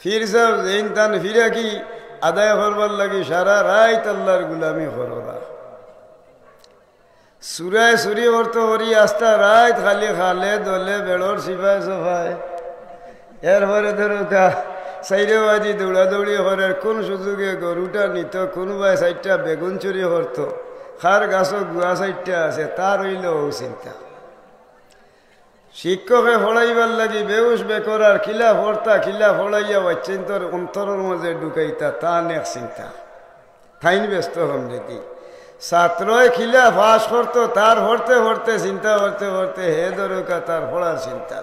ফির সব যেইন তান ফিরা কি আদায় করবার লাগি সারা রাত আল্লাহর গুলামি করোরা সুরায় সুরি অর্থ হরি আস্তা রাত খালি খালে দলে বেড়র সিপায় সফায় এরপরে ধরো সাইরে বাজি দৌড়াদৌড়ি হরের কোন সুযোগে গরুটা নিত কোনোবাই সাইডটা বেগুন চুরি করত খার গাছ গুয়া সাইডটা আছে তার হইল চিন্তা শিক্ষকে ফড়াইবার লাগি বেউস বেকরার খিলা ফড়তা খিলা ফড়াইয়া বাচ্চান্তর অন্তরের মাঝে ঢুকাইতা তা নেক চিন্তা ফাইন ব্যস্ত হম যদি ছাত্রয় খিলা ফাঁস করতো তার হরতে হরতে চিন্তা করতে করতে হে দরকা তার ফড়ার চিন্তা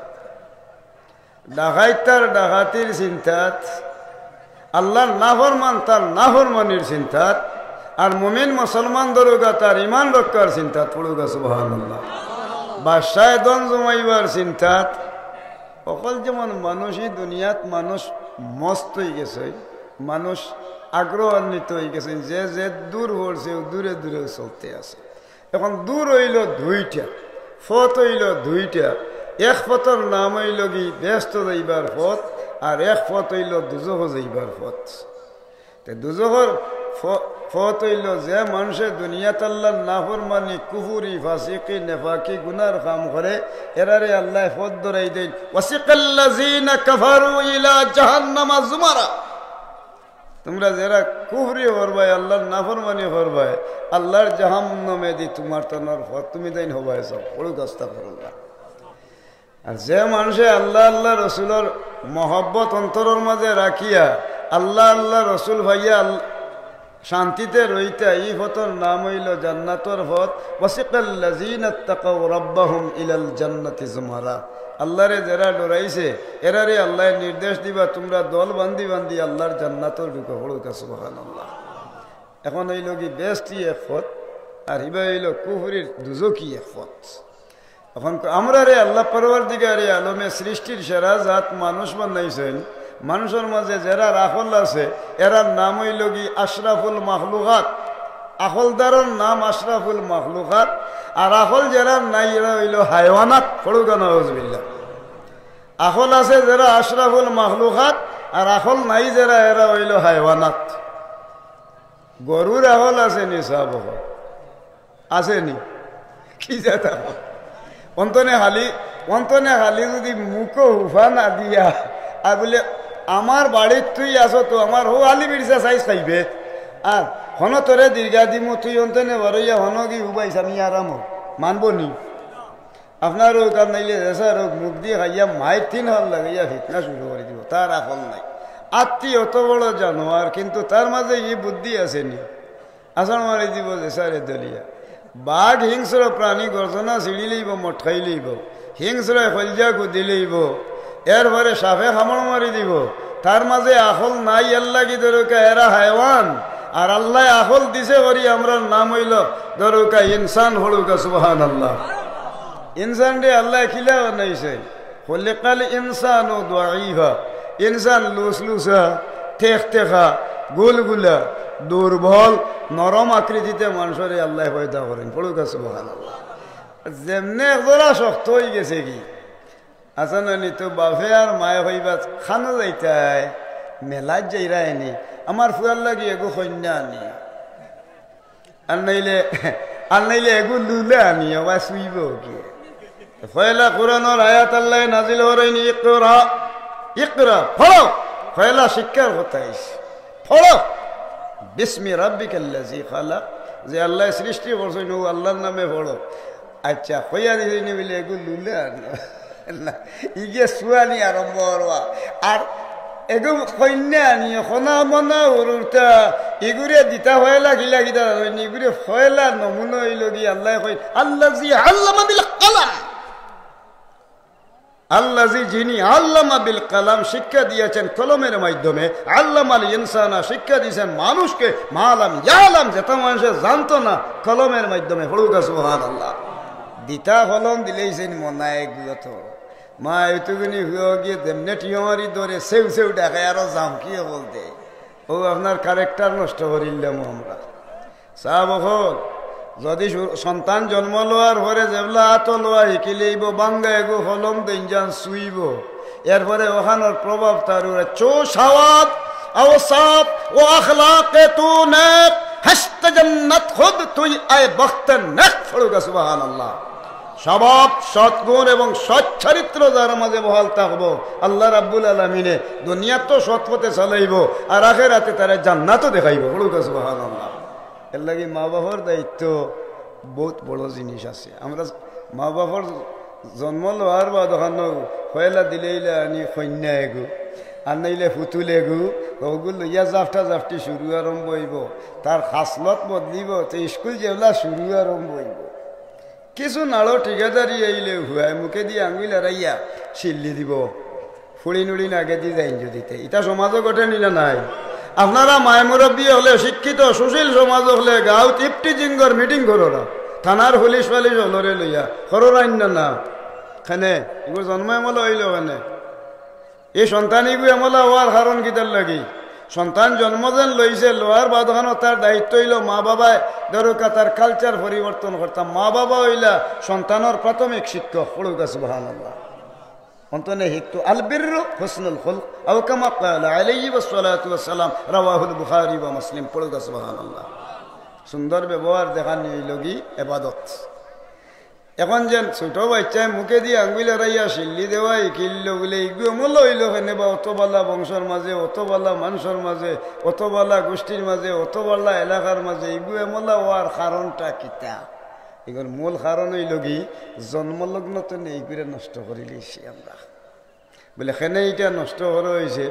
ডাকাইত তার ডাকাতির চিন্তাত আল্লাহর নাফরমান তার নাফরমানির চিন্তাত আর মুমিন মুসলমান দরকা তার ইমান রক্ষার চিন্তাত পড়ুগা সুবহানাল্লাহ বাসায় দন জমাইবার চিন্তাত অকল যেমন মানুষই দুনিয়াত মানুষ মস্ত হয়ে গেছে মানুষ আগ্রহান্বিত হয়ে গেছে যে যে দূর হচ্ছে দূরে দূরে চলতে আছে এখন দূর হইল দুইটা পথ হইল দুইটা এক পথর নাম হইল কি ব্যস্ত যাইবার পথ আর এক পথ হইল দুজহ যাইবার পথ দুজহর পথ হইল যে মানুষের দুনিয়াত আল্লাহর নাফরমানি কুফুরি ফাসিকি নেফাকি গুনার কাম করে এরারে আল্লাহ পথ ধরাই দেন ওয়াসিকাল্লাযিনা কাফারু ইলা জাহান্নামা যুমারা তোমরা যারা কুফরি করবাই আল্লাহর নাফরমানি করবাই আল্লাহর জাহান্নামে দি তোমার তনার পথ তুমি দেন হবাই সব পড়ুক আস্তাগফিরুল্লাহ আর যে মানুষে আল্লাহ আল্লাহ রসুলের মহব্বত অন্তরের মাঝে রাখিয়া আল্লাহ আল্লাহ রসুল ভাইয়া শান্তিতে রইতা এই পথর নাম হইল জান্নাতর পথ ওয়াসিকাল্লাযিনা তাকাউ রাব্বাহুম ইলাল জান্নাতি যুমারা আল্লাহরে যারা ডরাইছে এরারে আল্লাহ নির্দেশ দিবা তোমরা দল বান্ধি বান্ধি আল্লাহর জান্নাতর ঢুকে পড়ুকা সুবহানাল্লাহ এখন হইল কি বেস্টি এক পথ আর হিবা হইল কুফরির দুজকি এক পথ এখন আমরা রে আল্লাহ পরওয়ারদিগারে আলমে সৃষ্টির সেরা জাত মানুষ বানাইছেন মানুষের মাঝে যারা রাখল আছে এরার নাম হইল কি আশরাফুল মাখলুকাত আখলদারের নাম আশরাফুল মাখলুকাত আর আখল যারা নাই এরা হইল হায়ওয়ানাত পড়ুকা নাউজুবিল্লাহ আখল আছে যারা আশরাফুল মাখলুকাত আর আখল নাই যারা এরা হইল হায়ওয়ানাত গরুর আখল আছে নি সব আসেনি কি জাতা অন্তনে খালি যদি মুখো হুফা না দিয়া আর বলে আমার বাড়ির তুই আসো তো আমার হো আলি বিড়সা সাইজ খাইবে আর হন তোরে দীর্ঘা দিমু তুই অন্তনে বড়ইয়া হন কি হুবাইস আমি আরাম মানব নি আপনার কার নাইলে এসা রোগ মুখ দিয়ে খাইয়া মায়ের 3 হল লাগাইয়া ফিটনা শুরু করে দিব তার আফল নাই আত্মি অত বড় জানোয়ার কিন্তু তার মাঝে এই বুদ্ধি আসেনি আসন মারি দিব যে সারে দলিয়া বাঘ হিংস্র প্রাণী গর্জনা ছিড়ি লইব মঠাই লইব হিংস্র হলজা কুদি লইব এরপরে সাপে হামড় মারি দিব তার মাঝে আখল নাই আল্লাহ কি দরকা এরা হায়ওয়ান আর আল্লাহ আখল দিছে করি আমরা নাম হইল দরকা ইনসান হলুকা সুবহানাল্লাহ ইনসান রে আল্লাহ খিলা বানাইছে খলিকাল ইনসানু দাঈফা ইনসান লুসলুসা ঠেকঠেকা গুলগুলা দুর্বল নরম আকৃতিতে মানুষের আল্লাহ পয়দা করেন পড়ুকা সুবহানাল্লাহ যেমনি একজোড়া শক্ত হয়ে গেছে কি আচ্ছা নি তো বাপে আর মায়ে হইবা খানো যাইতাই মেলাত যাইরা এনি আমার ফুয়ার লাগি এগো কন্যা আনি আর নাইলে এগো লুলে আনি আবার শুইব কি ফয়লা কোরআনের আয়াত আল্লাহ নাজিল হরাইনি ইকরা ইকরা পড়ো ফয়লা শিক্ষার কথা আইছে পড়ো বিসমি রাব্বিকাল্লাযী খালাক যে আল্লাহ সৃষ্টি করছেন ও আল্লাহর নামে পড়ো আচ্ছা কইয়া দিনি বলে এগো লুলে আনি ইগে সুয়ানি আরম্ভ হওয়া আর এগো কন্যা আনি খনা মনা উরুটা ইগুরে দিতা হয়লা গিলা গিতা ইগুরে হয়লা নমুনা হইল কি আল্লাহ কই আল্লাযী আল্লামা বিল কলম আল্লাযী যিনি আল্লামা বিল কলম শিক্ষা দিয়েছেন কলমের মাধ্যমে আল্লামাল ইনসানা শিক্ষা দিয়েছেন মানুষকে মালাম ইয়ালাম যেটা মানুষ জানতো না কলমের মাধ্যমে পড়ুকা সুবহানাল্লাহ দিতা কলম দিলেইছেন মনায় এগুলো তো মা এতগুনি হয়ে গিয়ে তেমনি টিয়মারি ধরে সেউ সেউ দেখায় আরো যাম কি বলতে ও আপনার ক্যারেক্টার নষ্ট করিলাম আমরা সাহাবল যদি সন্তান জন্ম লওয়ার পরে যেগুলা আত লোয়া শিকিলেইব বাঙ্গা এগো হলম দেঞ্জান শুইব এরপরে ওখানোর প্রভাব তার চো সাওয়াত আওসাফ ও আখলাকে তু নেক হস্ত জান্নাত খুদ তুই আয় বখত নেক পড়ুগা সুবহানাল্লাহ। স্বভাব সৎগুণ এবং সৎ চরিত্র যার মাঝে বহাল থাকবো আল্লাহ রাব্বুল আলামিনে দুনিয়া তো সৎ পথে চালাইব আর আখিরাতে তারা জান্নাতও দেখাইব পড়ুগা সুবহানাল্লাহ। এর লাগি মা বাবার দায়িত্ব বহুত বড় জিনিস আছে। আমরা মা বাবার জন্ম লওয়ার বাদ ওখানো হয়লা দিলেইলে আনি কন্যা এগু আর নাইলে ফুতুল এগু ওগুলো লইয়া জাফটা জাফটি শুরু আরম্ভ হইব, তার খাসলত বদলিব, তো স্কুল যেগুলা শুরু আরম্ভ হইব। কিছু নাড়ো ঠিকাদারি আইলে হুয়াই মুখে দিয়ে আঙুল আড়াইয়া শিল্লি দিব, ফুড়ি নুড়ি নাগে দিয়ে যাইন দিতে। এটা সমাজও ঘটে নিলে নাই। আপনারা মায় মুরব্বী হলে শিক্ষিত সুশীল সমাজ হলে গাঁও টিপটি জিঙ্গর মিটিং করো না, থানার পুলিশ ফালিশ হলরে লইয়া করো না খানে এগুলো জন্ম এমলা হইল ওখানে। এই সন্তানিগু এমলা হওয়ার কারণ কিতার লাগি সন্তান জন্ম যেন লইছে লোয়ার বাদখানো তার দায়িত্ব হইল মা বাবায় দরকার তার কালচার পরিবর্তন করতাম। মা বাবা হইলা সন্তানের প্রাথমিক শিক্ষক পড়ুকা সুবহানাল্লাহ। অন্তনে হিকতু আল বিররু হুসনুল খুলক আও কামা ক্বালা আলাইহি ওয়াসসালাতু ওয়াসসালাম রাওয়াহুল বুখারী ওয়া মুসলিম পড়ুকা সুবহানাল্লাহ। সুন্দর ব্যবহার দেখানি লগি ইবাদত। এখন যেন ছোট বাচ্চায় মুখে দিয়ে আঙ্গুল আড়াইয়া শিল্লি দেওয়াই কিনল বলে এগুলো মূল হইল কেন বা অতবালা বংশের মাঝে, অতবালা মানুষের মাঝে, অতবালা গোষ্ঠীর মাঝে, অতবালা এলাকার মাঝে এগুলো এমলা হওয়ার কারণটা কিতা? এগুলোর মূল কারণ হইল কি জন্মলগ্ন তো নেই করে নষ্ট করে লিছি আমরা বলে এখানে এটা নষ্ট করা হয়েছে।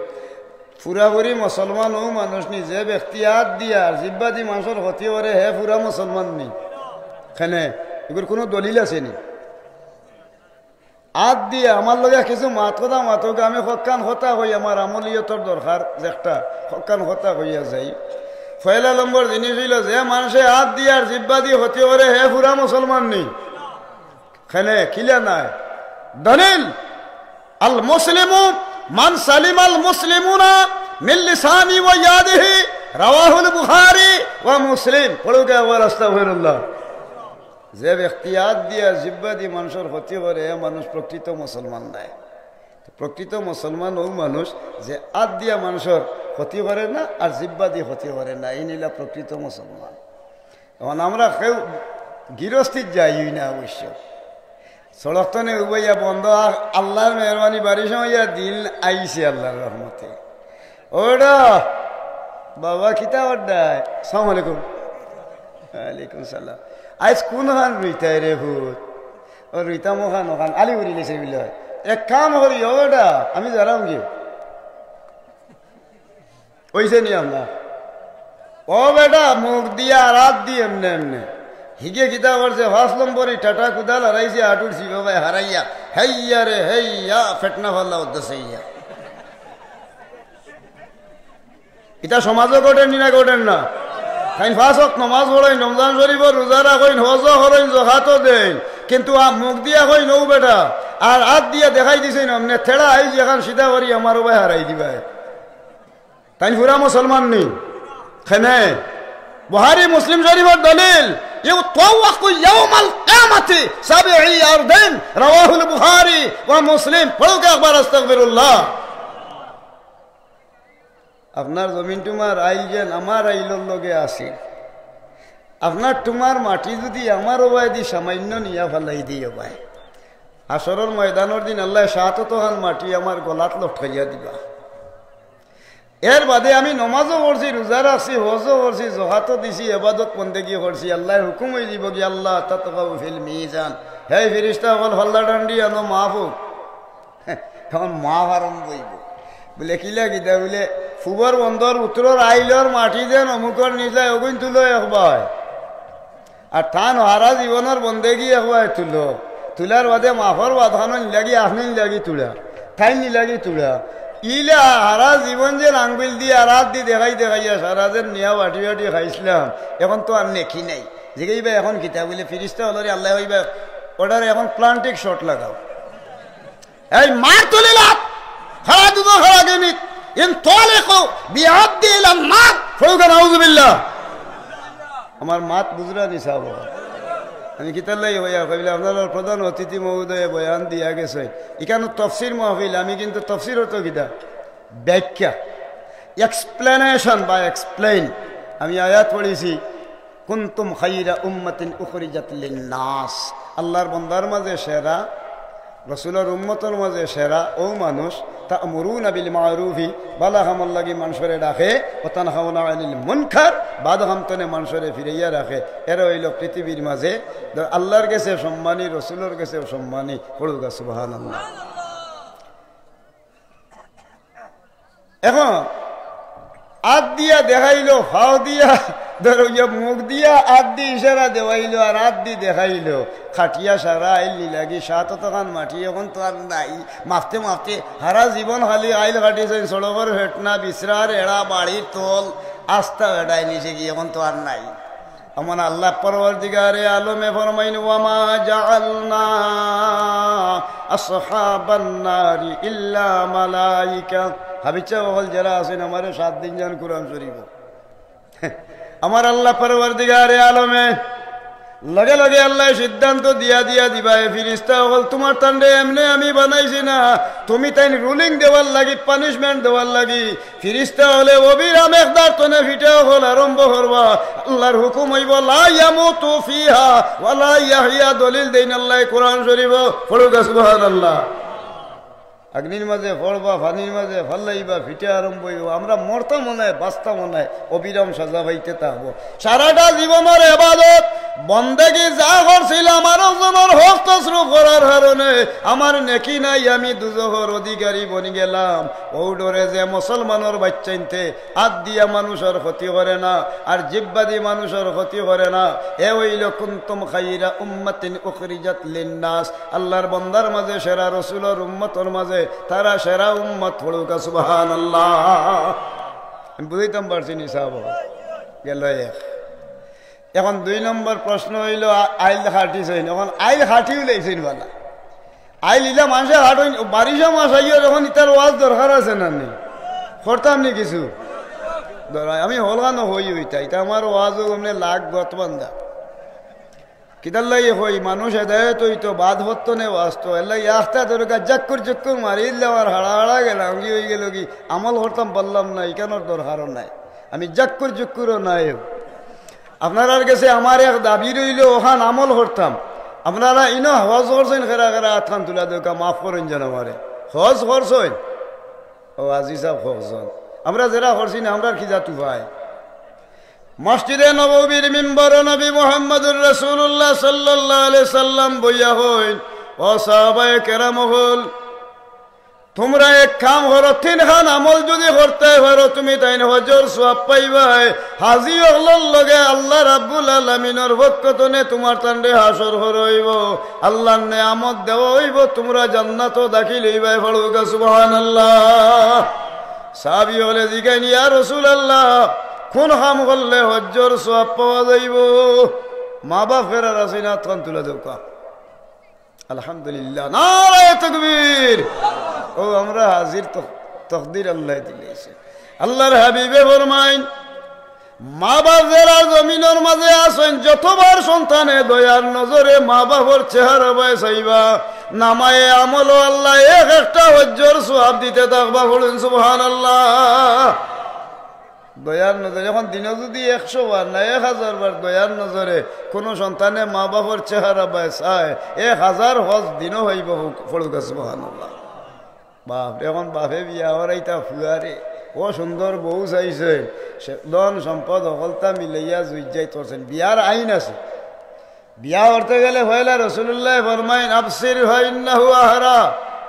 পুরাপুরি মুসলমানও মানুষ নি, যে ব্যক্তি হাত দিয়া জিব্বাদি মানুষের ক্ষতি করে হে পুরা মুসলমান নি। এখানে এগুলোর কোনো দলিল আছে নি? হাত দিয়ে আমার লগে কিছু মাতোকে আমি হকান হতা হই, আমার আমলিয়তর দরকার যে একটা হকান হতা হইয়া যাই। পয়লা নম্বর জিনিস হইল যে মানুষে হাত দিয়ে আর জিব্বা দিয়ে ক্ষতি করে হে পুরা মুসলমান নি। এখানে কিলা নাই দলিল আল মুসলিমু মান সালিম আল মুসলিমুনা মিন লিসানি ওয়া ইয়াদিহি রাওয়াহুল বুখারী ওয়া মুসলিম পড়ুকা ওয়া আস্তাগফিরুল্লাহ। যে ব্যক্তি হাত দিয়া জিব্বা দিয়ে মানুষের ক্ষতি করে মানুষ প্রকৃত মুসলমান নাই। প্রকৃত মুসলমান ও মানুষ যে হাত দিয়া মানুষের ক্ষতি করে না আর জিব্বা দিয়ে ক্ষতি করে না, এই নিলা প্রকৃত মুসলমান। এখন আমরা কেউ গৃহস্থিত যাই না অবশ্য, সড়ক তো নেই উবাইয়া বন্ধ। আল্লাহর মেহরবানি বাড়ির সময় দিন আইছে আল্লাহর রহমতে। ওটা বাবা কিতা ওড্ডায় সালাম আলাইকুম। ওয়ালাইকুম সালাম। আজ কোন খান রুইতাই রে ভূত? ও রুইতা মোখান ওখান আলি উড়ি লেছে বলে এক কাম করি ওটা আমি জানাম কি ওইসে নি আমরা ও বেটা মুখ দিয়া রাত দিয়ে এমনি এমনি হিগে কিতা করছে 5 নম্বরই টাটা কুদাল হারাইছে আটুরছি বাবা হারাইয়া হেইয়া রে হেইয়া ফেটনা ফাল্লা উদ্দেশ্যে ইয়া। এটা সমাজও ঘটেন না ঘটেন না? খাইন 5 ওয়াক্ত নামাজ পড়েন, রমজান শরীফ রোজা রাখেন, হজ করেন, যাকাতও দেন, কিন্তু মুখ দিয়া কই নৌ বেটা আর হাত দিয়া দেখাই দিছেন অমনে থেড়া আই যেখান সিধা করি আমার ভাই হারাই দিবা। তাই পুরা মুসলমান নেই। খেনে বুখারী মুসলিম শরীফের দলিল ইউতাওয়াকু ইয়াউমাল কিয়ামাতি 7 আরদিন রাওয়াহুল বুখারী ওয়া মুসলিম পড়ুকা একবার আস্তাগফিরুল্লাহ। আপনার জমিন টুমার আইল যেন আমার আইলর লগে আছে, আপনার টুমার মাটি যদি আমার ওবাই দি সামান্য নিয়া ফেলাই দিয়ে ভাই আসরের ময়দানের দিন আল্লাহ 7 মাটি আমার গলাত লটকাইয়া দিবা। এর বাদে আমি নমাজও পড়ছি, রোজা রাখছি, হজও করছি, যাকাতও দিছি, ইবাদত বন্দেগী করছি, আল্লাহ হুকুম হয়ে দিব কি আল্লাহ তাতগাউ ফিল মিজান, হে ফেরেশতা হল হল্লা ডান্ডি আনো মাফ হোক। এখন মাফ আরম্ভ হইব বলে কিলা কিতা বলে ফুবর বন্দর উত্তর আইলর মাটি দেন অমুকর নিজায় অগুন তুলো একবার আর টান হারা জীবনের বন্দেগী একবার তুলো, তুলার বাদে মাফর বাধানো নিলাগি আপনি নিলাগি তুলা ঠাই নিলাগি তুলা ইলা হারা জীবন যে আঙ্গুল দিয়ে আর হাত দিয়ে দেখাইয়া সারা যে নিয়া বাটি বাটি খাইছিলাম এখন তো আর নেখি নাই যেগেইবা এখন কিতা বলে ফিরিস্তা হলরে আল্লাহ হইবা ওটার এখন প্লান্টিক শট লাগাও এই মার তুলিলা খাড়া দুটো খাড়া গেনিত ইন তোয়ালেকো বিআবদি ইলা মাত ফৌকা নাউযুবিল্লাহ। আমার মাত বুঝরা নিসাব আমি কিতাল্লাই হইয়া কইলে আপনার প্রধান অতিথি মহোদয়ে বয়ান দিয়া গেছে এখানে তফসির মাহফিল, আমি কিন্তু তফসির হতো কিতা ব্যাখ্যা এক্সপ্লেনেশন বা এক্সপ্লেইন। আমি আয়াত পড়েছি কুনতুম খাইরা উম্মাতিন উখরিজাত লিন্নাস, আল্লাহর বান্দার মাঝে সেরা, রসুলের উম্মতের মাঝে সেরা ও মানুষ তা'মুরুনা বিল মা'রুফি, বালা কামর লাগি মানুষরে ডাকে, ও তানহাউনা আনিল মুনকার, বাদ কামতনে মানুষরে ফিরাইয়া রাখে। এরা হইল পৃথিবীর মাঝে আল্লাহর কাছে সম্মানী, রসুলের কাছে সম্মানী। পড়ুগা সুবহানাল্লাহ। এখন হাত দিয়া দেখাইলো, ফাও দিয়া ধরো মুখ দিয়া হাত দিয়ে ইশারা দেওয়াইলো, আর হাত দিয়ে দেখাইলো। খাটিয়া সারা আইলি লাগি 7 তখন মাটি এখন তো আর নাই। মাফতে মাফতে হারা জীবন খালি আইল কাটিছে, সড়কের হেটনা বিশ্রার এড়া বাড়ির তোল আস্থা এড়াই নিছে কি, এখন তো আর নাই। আমার আল্লাহ পরওয়ারদিগারে আলমে ফরমাইন ওয়ামা জাআলনা আসহাবান নারি ইল্লা মালাইকা। হাবিচা বল যারা আছেন আমারে 7 দিন যান কুরআন শরীফ। আমার আল্লাহ পরওয়ারদিগারে আলমে লগে লগে আল্লাহ সিদ্ধান্ত দিয়া দিবা ফিরিস্তা হল তোমার তান্ডে এমনি আমি বানাইছি না, তুমি তাই রুলিং দেওয়ার লাগি, পানিশমেন্ট দেওয়ার লাগি। ফিরিস্তা হলে অবিরাম একদার তনে ফিটা হল আরম্ভ করবা। আল্লাহর হুকুম হইব লা ইয়ামুতু ফিহা ওয়া লা ইয়াহইয়া, দলিল দেন আল্লাহ কোরআন শরীফ। পড়ুগা সুবহানাল্লাহ। আগ্নির মাঝে ফড়বা, ফানির মাঝে ফাল্লাইবা, ফিটে আরম্ভ হইব। আমরা মরতাম মনে হয়, বাঁচতাম মনে হয়, অবিরাম সাজা পাইতে থাকবো। সারাটা জীবনের ইবাদত বন্দেগি যা করছিলাম আরো জনের হক তসরুফ করার কারণে আমার নেকি নাই, আমি দুজখর অধিকারী বনি গেলাম। ও ডরে যে মুসলমানের বাচ্চাইনতে হাত দিয়া মানুষের ক্ষতি করে না, আর জিব্বাদি মানুষের ক্ষতি করে না। এ হইল কুনতুম খাইরা উম্মাতিন উখরিজাত লিন্নাস, আল্লাহর বান্দার মাঝে সেরা, রসুলের উম্মতের মাঝে তারা সেরা উম্মত। পড়ুকা সুবহানাল্লাহ। আমি বুঝাইতাম পারছি নি সাহাব গেল এক। এখন 2 নম্বর প্রশ্ন হইল আইল হাঁটিছেন, এখন আইল হাঁটিও লাইছেন বলা। আইল ইলা মানুষের হাঁটইন, বারিশা মাস আইও যখন ইতার ওয়াজ দরকার আছে না নি, করতাম নি কিছু আমি হলানো হই হইতা। এটা আমার ওয়াজও এমনি লাগ গত বান্ধা কিতার লাই হই মানুষ হেদায়ত হইতো, বাদ হতো নে ওয়াজতো এলাই আস্তা দরকার জাক্কুর চক্কুর মারি আমার হাড়া হাড়া গেলাম কি হয়ে গেল কি আমল করতাম বললাম না, এখানোর দরকারও নাই, আমি জাক্কুর চক্কুরও নাই। আপনার কাছে আমার এক দাবি রইল ওখান আমল করতাম। আপনারা ইনো হজ করছেন, খেরা খেরা আথান তুলা দেখা মাফ করেন যেন আমারে। হজ করছেন? ও আজি সাহেব করছেন। আমরা যারা করছি না আমরা কি জাতু ভাই। মসজিদে নববীর মিম্বর নবী মুহাম্মদুর রাসূলুল্লাহ সাল্লাল্লাহু আলাইহি সাল্লাম বইয়া হইন, ও সাহাবায়ে কেরাম হল, তোমরা এক কাম করো, 3 খান আমল যদি করতে পারো তুমি তাই হজর সওয়াব পাইবাই। হাজি হলর লগে আল্লাহ রাব্বুল আলামিনের পক্ষ থেকে তোমার তান্ডে হাসর হইব, আল্লাহর নেয়ামত দেওয়া হইব, তোমরা জান্নাতও দাখিল হইবাই। পড়ুগা সুবহানাল্লাহ। সাহাবী হলে জিগাইন ইয়া রাসূলুল্লাহ কোন কাম করলে হজর সওয়াব পাওয়া যাইব? মা বাপের আর আছে না, তখন তুলে দেওয়া। আলহামদুলিল্লাহ, নারায়ে তাকবীর। ও আমরা হাজির, তকদির আল্লাহ দিলেছে। আল্লাহর হাবিবে ফরমাইন মা বাপেরা জমিনের মাঝে আসেন, যতবার সন্তানে দয়ার নজরে মা বাপর চেহারা বায় চাইবা, নামায়ে আমল আল্লাহ একটা হজ্জর সওয়াব দিতে থাকবা। বলুন সুবহানাল্লাহ। দয়ার নজরে যখন দিনে যদি 100 বার না 1000 বার দয়ার নজরে কোনো সন্তানে মা বাপর চেহারা বায় চায়, 1000 হজ দিনও হইব। পড়ুগা সুবহানাল্লাহ। বাপ এখন বাপে বিয়া হরাইতা ফুয়ারে, ও সুন্দর বউ চাইছে, ধন সম্পদ সকলতা মিলাইয়া জুই যাই করছেন। বিয়ার আইন আছে, বিয়া করতে গেলে হইলা রাসূলুল্লাহ ফরমাইন আবসির ফাইন্নাহু আহরা,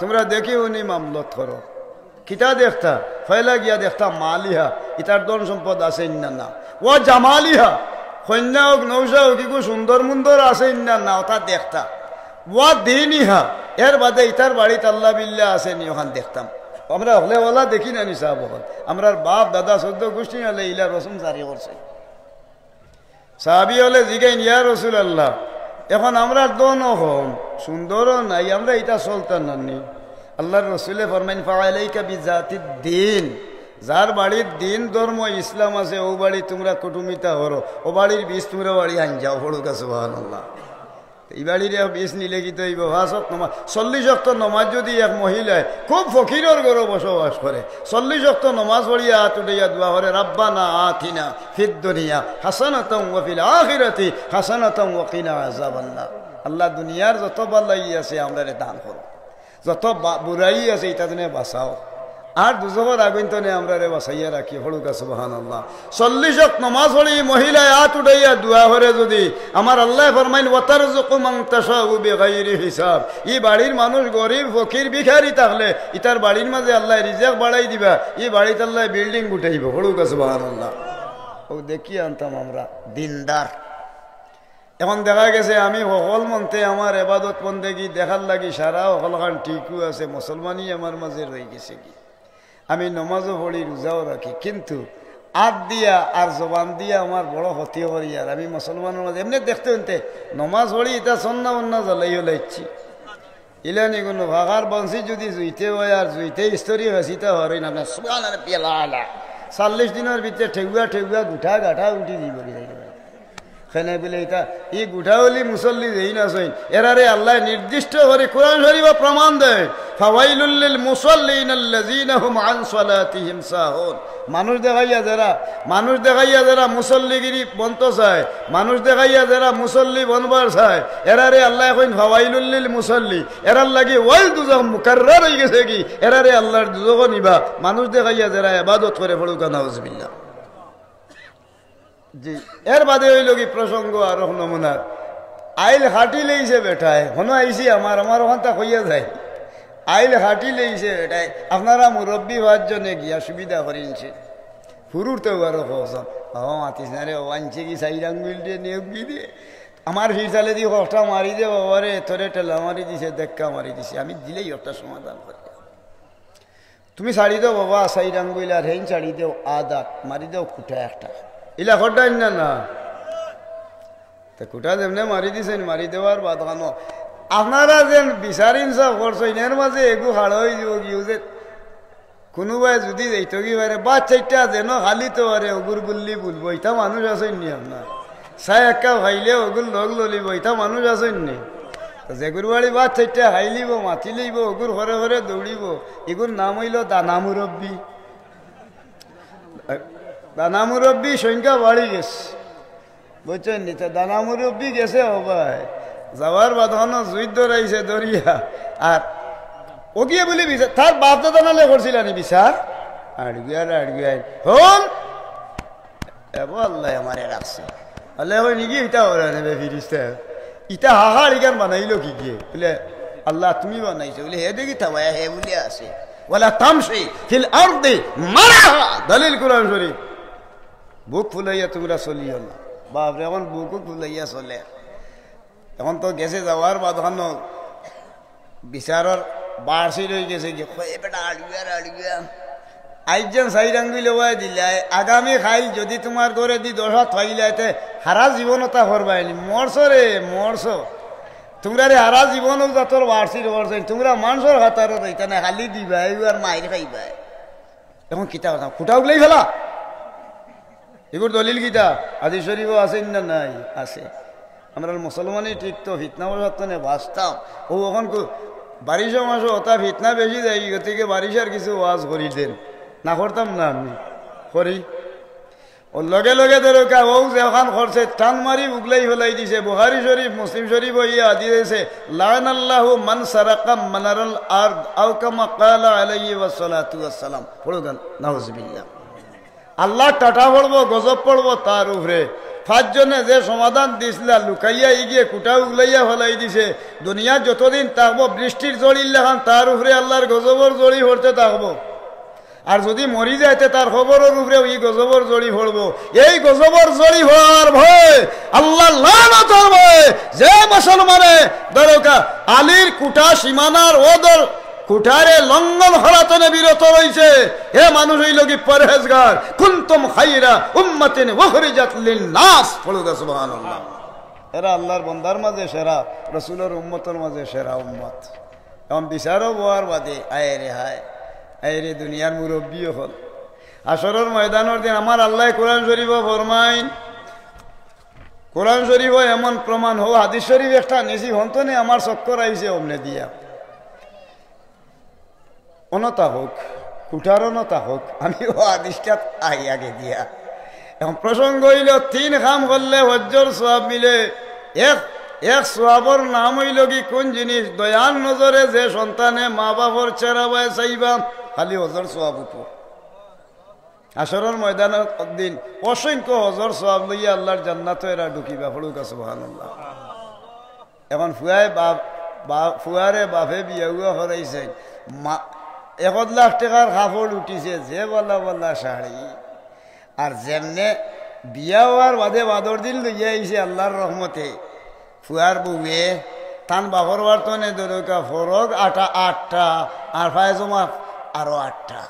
তোমরা দেখি উনি মামলত করো। কিতা দেখতা? ফয়লা গিয়া দেখতা মালিহা, ইতার ধন সম্পদ আছে না না, ও জামালিহা, কন্যা হোক নৌসা হোক কি সুন্দর মুন্দর আছে না না, ওটা দেখতা। ওয়া দিনিহা, এর বাদে ইতার বাড়িত আল্লাহ বিল্লাহ আছে নি, ওখান দেখতাম। আমরা হলে ওলা দেখি না নি সাহেব, আমরা বাপ দাদা 14 গোষ্ঠী হলে ইলা রসুম জারি করছে। সাহাবী হলে জিগাইন ইয়া রাসূলুল্লাহ এখন আমরা দন হন সুন্দরও নাই, আমরা এটা চলতাম নানি। আল্লাহর রাসূলে ফরমাইন ফাআলাইকা বিজাতিদ দ্বীন, যার বাড়ির দিন ধর্ম ইসলাম আছে ও বাড়ি তোমরা কুটুমিতা হরো, ও বাড়ির বীজ তোমরা বাড়ি আন যাও। পড়ুকা সুবহানাল্লাহ। এই বাড়ির 20 নিলে কি তো এই 5 ওয়াক্ত নমাজ 40 ওয়াক্ত নমাজ যদি এক মহিলায় খুব ফকিরের ঘরে বসবাস করে 40 ওয়াক্ত নমাজ পড়িয়া হাত উঠাইয়া দোয়া করে রাব্বানা আতিনা ফিদ দুনিয়া হাসানাতাও ওয়া ফিল আখিরাতি হাসানাতাও ওয়া কিনা আযাবান্নার। আল্লাহ দুনিয়ার যত বালাই আছে আমরারে দান করো, যত বুড়াই আছে এটা তুমি বাঁচাও, আর দুজোর আগন্তনে আমরা রে বাঁচাইয়া রাখি। হলুকা সুবহানাল্লাহ। 40 ওয়াক্ত নামাজ পড়ি মহিলায় হাত উঠাইয়া দোয়া করে যদি আমার আল্লাহ ফরমাইন ওয়াতারযুকু মান তাশাউ বিগাইরি হিসাব। এই বাড়ির মানুষ গরিব ফকির ভিখারি থাকলে ইতার বাড়ির মাঝে আল্লাহ রিজিক বাড়াই দিবা, এই বাড়িতে আল্লাহ বিল্ডিং উঠাইব। হলুকা সুবহানাল্লাহ। ও দেখি আনতাম আমরা দিনদার। এখন দেখা গেছে আমি সকল মন্তে আমার এবাদত বন্দেগি দেখার লাগি সারা সকলখান ঠিকও আছে, মুসলমানই আমার মাঝে রয়ে গেছে কি। আমি নমাজও পড়ি রোজাও রাখি, কিন্তু আট দিয়া আর জবান দিয়া আমার বড় ক্ষতি করি। আর আমি মুসলমানের মাঝে এমনি দেখতে হইতে নমাজ পড়ি এটা সন্না অন্না জ্বলাইও লাগছি ইলানি কোনো ভাগার বংশী যদি জুইতে হয় আর জুইতে স্তরী হাসিতে হরই না 40 দিনের ভিতরে ঠেগুয়া ঠেগুয়া গুঠা গাঠা উঠি দিব খেনে বলে এটা ই গুঠাওলি মুসল্লি যেই না সইন এরারে আল্লাহ নির্দিষ্ট করে কোরআন শরীফে প্রমাণ দেয় ফাওয়াইলুল লিল মুসাল্লিনাল্লাযীনা হুম আন সালাতিহিম সাহুন। মানুষ দেখাইয়া যারা মুসল্লিগিরি বন্ত চায়, মানুষ দেখাইয়া যারা মুসল্লি বনবার চায়, এরারে আল্লাহ কইন ফাওয়াইলুল লিল মুসাল্লি। এরার লাগি ওয়াইল দুজক মুকাররার হয়ে গেছে কি এরারে আল্লাহর দুজক নিবা মানুষ দেখাইয়া যারা ইবাদত করে পড়ুকা নাউজুবিল্লাহ। জি এর বাদে হইল কি প্রসঙ্গ আর নমুনার আইল হাঁটি লেইছে বেটায় হনো আইসি আমার ওখানটা কইয়া যায় আইল হাঁটি লেইছে বেটায় আপনারা মুরব্বী হওয়ার জন্য গিয়া সুবিধা করিনছে ফুরুরতেও আরো কৌশল মাতিস না রে আনছে কি সাইড আঙ্গুল দিয়ে নিয়োগ দিয়ে আমার ফিরসালে দিয়ে কষ্টা মারি দে বাবারে তোরে টেলা মারি দিছে দেখা মারি দিছে আমি দিলেই একটা সমাধান করি। তুমি ছাড়ি দাও বাবা সাইড আঙ্গুল আর হেন ছাড়ি দেও আদা মারি দেও খুঁটা একটা ইলা খড্ডাই না না তা খুঁটা যেমনে মারি দিছেন মারি দেওয়ার বাদ কানো আপনারা যেন বিচারিন সব করছেন এর মাঝে এগু হাড় হয়ে যাব গিয়ে যে কোনোবাই যদি যাইতো কি পারে বা চাইটা যেন খালি তো পারে অগুর বললি বলবো এটা মানুষ আছেন নি আপনার চাই একা ভাইলে অগুর লগ ললিব এটা মানুষ আছেন নি যেগুর বাড়ি বা চাইটা হাইলিব মাতি লইব অগুর ঘরে ঘরে দৌড়িব এগুর নাম হইল দানা মুরব্বী। দানা মুরব্বী সংখ্যা বাড়ি গেছে বুঝছেন নি তো দানা মুরব্বী গেছে হবাই যাওয়ার বাধানো জুই দৌড়াইছে দরিয়া আর ও গিয়ে বলি বিচার তার বাপ দাদা নালে করছিল নি বিচার আড়গুয়াই হন এবার আল্লাহ আমারে রাখছে আল্লাহ ওই নিগি ইটা ওরা নেবে ফিরিস্তে ইটা হাহার ইগান বানাইলো কি গিয়ে বলে আল্লাহ তুমি বানাইছো বলে হে দেখি থামায়া হে বলে আসে ওয়ালা তামশি ফিল আরদি মারাহা দলিল কোরআন শরীফ বুক ফুলাইয়া তোমরা চলিও না বাপরে এখন বুকও ফুলাইয়া চলে এখন তো গেছে যাওয়ার বাধান বিচারের বাড়ছি রয়ে গেছে কি বেটা আড়গুয়া আইজন সাইড আঙ্গুল ওয়াই দিলে আগামী খাইল যদি তোমার ঘরে দি দশা থাইলাইতে হারা জীবনতা করবাইনি মরছো রে মরছো তোমরা রে হারা জীবন তোর বাড়ছি করছেন তোমরা মানুষের হাতার রইতা না খালি দিবা আর মাইর খাইবা এখন কিতা কথা খুঁটা উগলেই ফেলা এগুলো দলিল গীতা আদি শরীফ আছেন না নাই আছে আমরা মুসলমানই ঠিক তো ফিতনা বসাতে বাঁচতাম ও এখন বারিশা মাসও ওটা ফিতনা বেশি যায় গতিকে বারিশার কিছু ওয়াজ করি দেন না করতাম না আমি করি ও লগে লগে ধরো ও যেখান করছে টান মারি উগলাই ফেলাই দিছে বুখারী শরীফ মুসলিম শরীফ ইয়া দিয়েছে লানাল্লাহু মান সারাকা মানারাল আরদ আও কামা ক্বালা আলাইহি ওয়াসসালাতু ওয়াসসালাম পড়ুন নাউজুবিল্লাহ। আল্লাহ টাটা পড়বো গজব পড়বো তার উপরে 5 জনে যে সমাধান দিছিল লুকাইয়া গিয়ে কুটা উগলাইয়া ফেলাই দিছে দুনিয়া যতদিন থাকবো বৃষ্টির জড়ির লেখান তার উপরে আল্লাহর গজবর জড়ি পড়তে থাকবো আর যদি মরি যাইতে তার খবরের উপরে এই গজবর জড়ি পড়বো এই গজবর জড়ি হওয়ার ভয় আল্লাহ লানত ভয় যে মুসলমানে দরকা আলীর কুটা সীমানার ওদর কুঠারে লঙ্ঘন হরাতনে বিরত রয়েছে হে মানুষ হইল কি পরহেজগার কুনতুম খায়রা উম্মাতিন উখরিজাত লিন-নাস পড়ুদা সুবহানাল্লাহ। এরা আল্লাহর বান্দার মাঝে সেরা রাসূলের উম্মতের মাঝে সেরা উম্মত। এখন বিচারও বোয়ার বাদে আয় রে হায় আয় রে দুনিয়ার মুরব্বীও হল হাসরের ময়দানের দিন আমার আল্লাহ কোরআন শরীফে ফরমাইন কোরআন শরীফ এমন প্রমাণ হো, হাদিস শরীফ একটা নিশি হতো নে আমার চক্কর আইছে অমনে দিয়া অনতা হোক কুটার অনতা হোক, আমি ও হাদিসটা আই আগে দিয়া। এখন প্রসঙ্গ হইল 3 কাম করলে হজ্জর সওয়াব মিলে। এক সওয়াবর নাম হইল কি কোন জিনিস? দয়ার নজরে যে সন্তানে মা বাবার চেহারা বায় চাইবা খালি হজর সওয়াব উঠো। আসরের ময়দানের দিন অসংখ্য হজর সওয়াব লইয়া আল্লাহর জান্নাতে এরা ঢুকিবা। পড়ুকা সুবহানাল্লাহ। এখন ফুয়ারে বাপে বিয়া হরাইছে, 1 লাখ টাকার কাপড় উঠিছে, যে বলা বলা শাড়ি, আর যেমনে বিয়া হওয়ার বাদে বাদর দিন লইয়া আইছে আল্লাহর রহমতে ফুয়ার বউয়ে তান বাপর বার্তনে দরকা ফরক 8টা আর ফায়জমা আরো 8টা।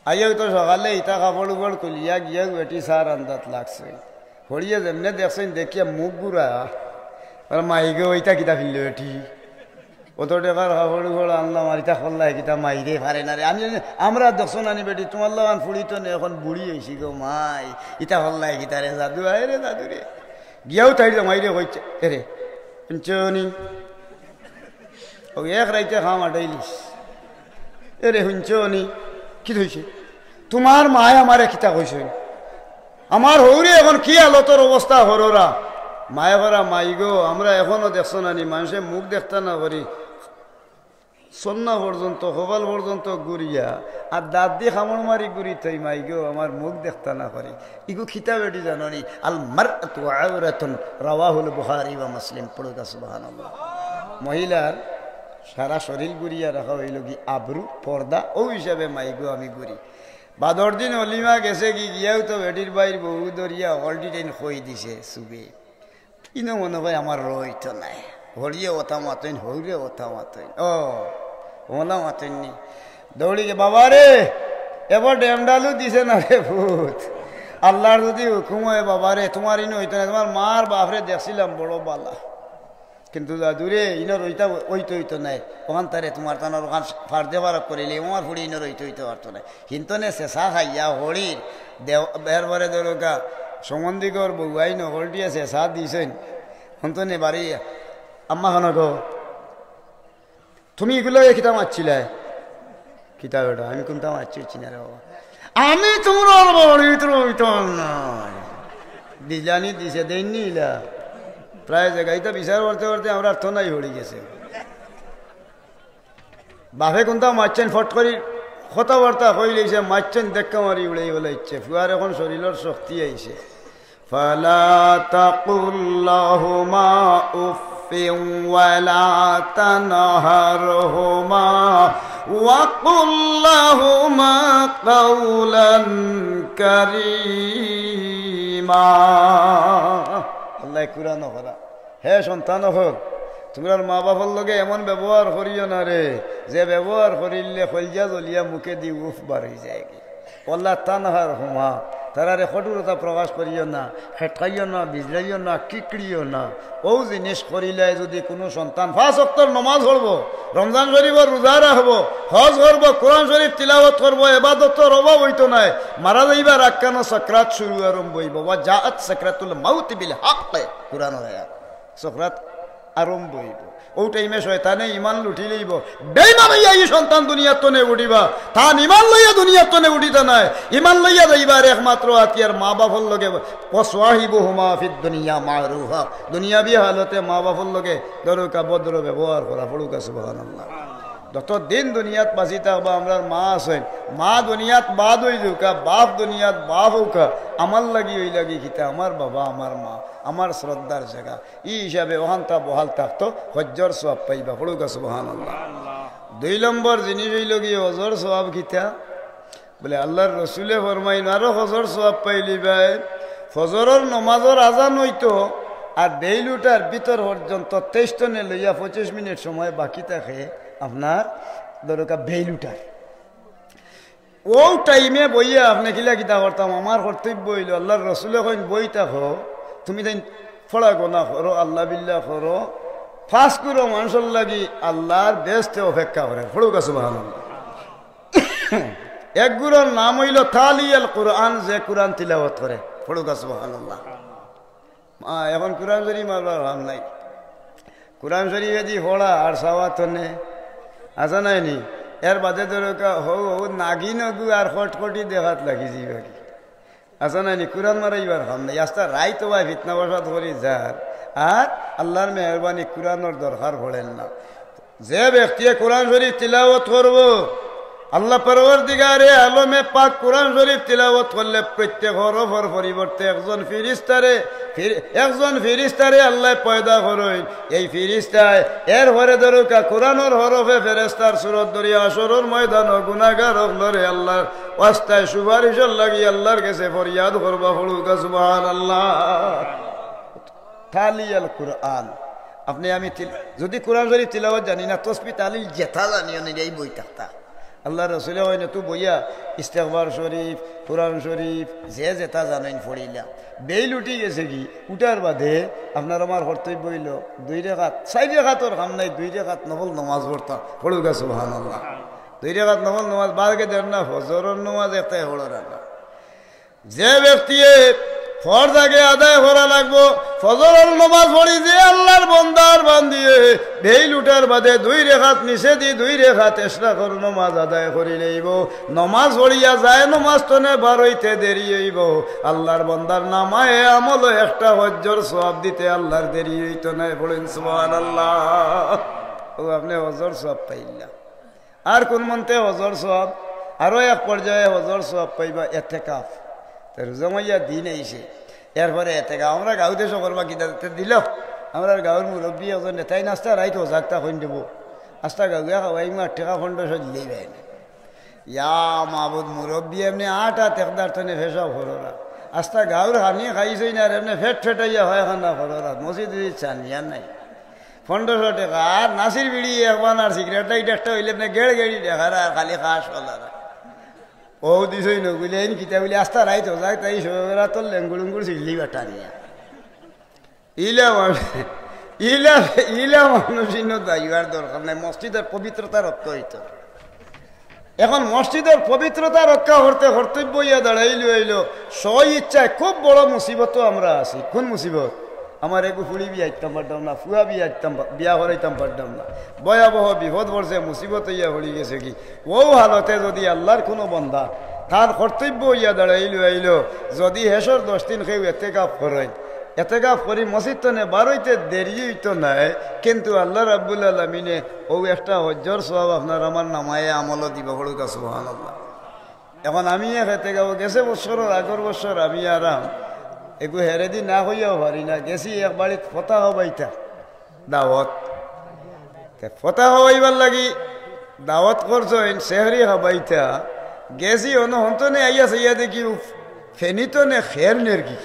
আইয়াও তো সকালে ইটা কাপড় উপর খুলিয়া গিয়া বেটি সার আন্দাত লাগছে। হরিয়ে যেমনে দেখছেন দেখিয়া মুখ গুড়া, মাইকে ওইটা কিতা ফিরল বেটি কত টাকার কাপড় উপর আনলাম, আর ইটা খোল্লা কিতা মাইরে পারে না রে। আমরা দেখছো নানি বেটি তোমার লাগান ফুড়ি তো এখন বুড়ি হয়েছি গো মাই, ইটা খোল্লা কিতা রে জাদু আয় রে জাদু রে। গিয়াও তাই মাইরে হয়েছে এরে শুনছনি ও এক রাইতে খাম আটাইলিস এরে শুনছনি কি হয়েছে? তোমার মায় আমারে কিতা কইছে, আমার হৌরে এখন কি আলতর অবস্থা হররা। মায়ে ভরা মাই গো, আমরা এখনো দেখছো নানি মানুষে মুখ দেখতে না করি সন্না পর্যন্ত কপাল পর্যন্ত গুড়িয়া আর দাঁত দিয়ে খামড় মারি গুড়ি তাই মাই গো আমার মুখ দেখতে না করি। ইগো খিতা বেটি জানি আল মারআতু আওরাতুন রাওয়াহুল বুখারী ওয়া মুসলিম। পড়ুকা সুবহানাল্লাহ। মহিলার সারা শরীর গুড়িয়া রাখা হইল কি আবরু পর্দা, ও হিসাবে মাই গো আমি গুড়ি। বাদর দিন অলিমা গেছে কি গিয়াও তো বেটির বাইর বহু দরিয়া অলটি টাইম খই দিছে চুবে, ইনো মনে হয় আমার রইত নাই। হরিয়ে ওথা মাতইন হৌরে ওথা মাতইন ও ওলা মাতইনি দৌড়িকে বাবা রে এবার ডেমডালু দিছে না রে ভূত। আল্লাহর যদি হুকুম হয় বাবা রে তোমার ইনো হইতো না, তোমার মার বাপরে দেখছিলাম বড় বালা, কিন্তু দাদুরে ইনোর ওইটা ওইতো হইতো নাই, ওখান তারে তোমার তানোর ওখান ফার দেবার করিলে আমার ফুড়ি ইনোর ওইতো হইতে পারতো না। কিন্তু নে চেঁচা খাইয়া হরির দেও বের বারে দরকা সম্বন্ধিকর বউয়াই নহলটি আছে চা দিছেন হন্তনে বাড়ি আম্মা খান গো তুমি এগুলো কিতা মারছিলে কিতা বেটা? আমি কোনটা মারছি চিনা রে বাবা, আমি তোমার দিলানি দিছে দেননি ইলা প্রায় জায়গায় এটা বিচার করতে করতে আমরা অর্থ নাই হয়ে গেছে। বাপে কোনটা মারছেন ফট করি কথাবার্তা হইলেছে মারছেন দেখা মারি উড়াই বলে ইচ্ছে। ফুয়ার এখন শরীরের শক্তি আইছে। ফালা তাকুল্লাহুমা উফিন ওয়ালা তানহারহুমা ওয়া কুল্লাহুমা কাওলান কারীমা। আল্লাহ কুরআন করা হে সন্তান হোক তোমরা মা বাবার লগে এমন ব্যবহার করিও না রে যে ব্যবহার করিলে কলজা জ্বলিয়া মুখে দি উফ বার হয়ে যায়। আল্লাহ তানহার হুমা তারারে কঠোরতা প্রকাশ করিও না, খেটকাইও না, বিজলাইও না, কিকড়িও না। ও জিনিস করিলে যদি কোনো সন্তান 5 ওয়াক্তের নমাজ পড়ব, রমজান শরীফের রোজা রাখবো, হজ করবো, কোরআন শরীফ তিলাওয়াত করবো, ইবাদতের অভাব হইতো নাই, মারা যাইবার আক্কানো সাকরাত শুরু আরম্ভ হইব। ওয়া জাআত সাকরাতুল মাউত বিল হক, কোরআন আয়াত সাকরাত আরম্ভ হইব। ও টাইমে শয়তানে ইমান লুটি লইব, বেঈমান হইয়া এই সন্তান দুনিয়ার তনে উঠিবা। তান ইমান লইয়া দুনিয়ার তনে উঠিতে নাই, ইমান লইয়া যাইবার একমাত্র আতিয়ার মা বাপর লগে ওয়াসওয়াহিবুহুমা ফিদ দুনিয়া মারুফা। দুনিয়াবি হালতে মা বাপর লগে দরকা ভদ্র ব্যবহার করা। পড়ুকা সুবহানাল্লাহ। যতদিন দুনিয়াত বাঁচি থাকবা আমরা মা আছেন, মা দুনিয়াত বাদ হই যুকা, বাপ দুনিয়াত বাপ হোকা, আমার লাগি ওই লাগি খিতা আমার বাবা আমার মা আমার শ্রদ্ধার জায়গা। ই হিসাবে ওখানটা বহাল থাকতো হজ্জর সওয়াব পাইবা। পড়ুকা সুবহানাল্লাহ। 2 নম্বর জিনিস হইল কি হজর সওয়াব খিতা বলে আল্লাহর রসুলে ফরমাইন আরো হজর সওয়াব পাইলি ভাই। ফজরের নমাজের আজান হইতো আর দেইলুটার ভিতর পর্যন্ত 23 টনে লইয়া 25 মিনিট সময় বাকি থাকে আপনার দরকার বেইলুটার। ও টাইমে বইয়া আপনি কিলা কিতা করতাম, আমার কর্তব্য হইল আল্লাহর রসুলে কইন বই থাকো তুমি তাই ফড়া গোনা করো, আল্লাহ বিল্লাহ করো, ফাঁস করো, মানুষের লাগি আল্লাহর বেস্তে অপেক্ষা করে। ফড়ুকা সুবহানাল্লাহ। এক গুরুর নাম হইল তালিয়াল কোরআন, যে কোরআন তিলাওয়াত করে। ফড়ুকা সুবহানাল্লাহ। এখন কোরআন শরীফ মারবার ভাব নাই। কোরআন শরীফ যদি পড়া আর চাওয়া তো নে আসা নাই নি, এর বাদে ধরকা হৌ নাগি নগু আর খটখটি দেখাত লাগিছি বাকি আসা নাই নি। কোরআন মারাইবার ভাব নাই। আস্তা রায় তো ভাই ফিতনা বসাত করি যার, আর আল্লাহর মেহরবানি কোরআনের দরকার পড়েন না। যে ব্যক্তি কোরআন শরীফ তিলাওয়াত করব, আল্লাহ পরওয়ারদিগারে আলমে পাক কোরআন শরীফ তিলাওয়াত করলে প্রত্যেক হরফের পরিবর্তে একজন ফিরিস্তারে আল্লাহ পয়দা করেন। এই ফিরিস্তায় এর হরে ধরুকা কোরআনের হরফে ফেরেস্তার সুরত ধরিয়া আসরের ময়দান গুনাহগার হলরে আল্লাহর ওয়াস্তায় সুপারিশের লাগি আল্লাহর কাছে ফরিয়াদ করবা হলুকা সুবহানাল্লাহ। তালিয়াল কুরআন আপনি আমি যদি কোরআন শরীফ তিলাওয়াত জানি না, তসবিহ তালিল জেঠা জানি এই বই থাকতা আল্লাহ রসুলে হয় না তো বইয়া ইস্তেগফার শরীফ কোরআন শরীফ যে যেটা জানেন পড়িলা। বেইল উঠি গেছে কি উঠার বাদে আপনার আমার কর্তব্য হইল 2 রাকাত 4 রাকাতর কাম নাই, 2 রাকাত নফল নামাজ পড়তা পড়ুগা সুবহানাল্লাহ। 2 রাকাত নফল নামাজ বাদকে দেন না, ফজরের নামাজ একটাই হলো না। যে ব্যক্তি ফরজাকে আদায় করা লাগবো, ফজরের নামাজ পড়ি যে আল্লাহর বন্দার বান্দিয়ে বেইল উঠার বাদে 2 রাকাত নিচে দি 2 রাকাত এক্সট্রা করে নামাজ আদায় করি লইব। নামাজ পড়িয়া যায় নামাজ তনে বারইতে দেরি হইব। আল্লাহর বন্দার নামায় আমল একটা হজ্জর সওয়াব দিতে আল্লাহর দেরি হইতো না। বলেন সুবহানাল্লাহ। ও আপনি হজ্জর সওয়াব পাইলা। আর কোন মন্তে হজ্জর সওয়াব, আরো এক পর্যায়ে হজ্জর সওয়াব পাইবা এতেকাফ। রোজামাইয়া দিন আইসে এরপরে এতেকা আমরা গাঁওতে সকলবা কিনা দিল। আমরা গাঁৱৰ মুরব্বী এজন নেতাই নাস্তা রাইত হজাকটা খুন দেব আস্তা গাঁৱে খাওয়াই মা টেকা খন্ডশ দিলেই বেন ইয়া মাহবুদ মুরব্বী এমনি 8 টেকদার তনে ফেসা ভররা আস্তা গাঁৱৰ হানি খাইছই না এমনি ফেট ফেটাইয়া হয় খানা ভররা মসজিদ চান ইয়ার নাই 1500 টাকা। আর নাসির বিড়ি একবার আর সিগারেট লাইট একটা হইলে আপনি গেড় গেড়ি দেখার আর খালি খাস হলারা ও দিছই নগুলেন কিতা বলে আস্তা রাইত যাক তাই সবেরা তোর লেঙ্গুলুঙ্গুর সিগলি বাটা নিয়া ইলা মানুষ দাইবার দরকার নাই। মসজিদের পবিত্রতা রক্ষা হইত। এখন মসজিদের পবিত্রতা রক্ষা করতে কর্তব্য ইয়া দাঁড়াইল হইল স্ব ইচ্ছায় খুব বড় মুসিবত আমরা আছি। কোন মুসিবত? আমার এগু ফুড়ি বিয়া আইতাম পারতাম না, ফুয়া বিয়া করাইতাম পারতাম না, ভয়াবহ বিপদ পড়ছে, মুসিবত ইয়া হয়ে গেছে কি ও হালতে যদি আল্লাহর কোনো বন্ধা তার কর্তব্য ইয়া দাঁড়াইল আইল যদি হেসর 10 দিন কেউ এতেকাফ করেন, এতেকাফ করি মসজিদ তো নে বারইতে দেরি হইতো নাই, কিন্তু আল্লাহ রাব্বুল আলামিনে ও একটা হজ্জর সওয়াব আপনার আমার নামায়ে আমল দিব হড়ুকা সুবহানাল্লাহ। এখন আমি এতেকাফ গেছে বছরের আগর বছর আমি আরাম এগু হেরেদি না হইয়াও পারি না, গেছি এক বাড়িত ফতা হবাইতা দাওয়াত, ফতা হবাইবার লাগি দাওয়াত করছেন সেহরি হবাইতা গেছি হন্তনে আইয়া সাইয়া দেখি ফেনি তো নে খের নের কি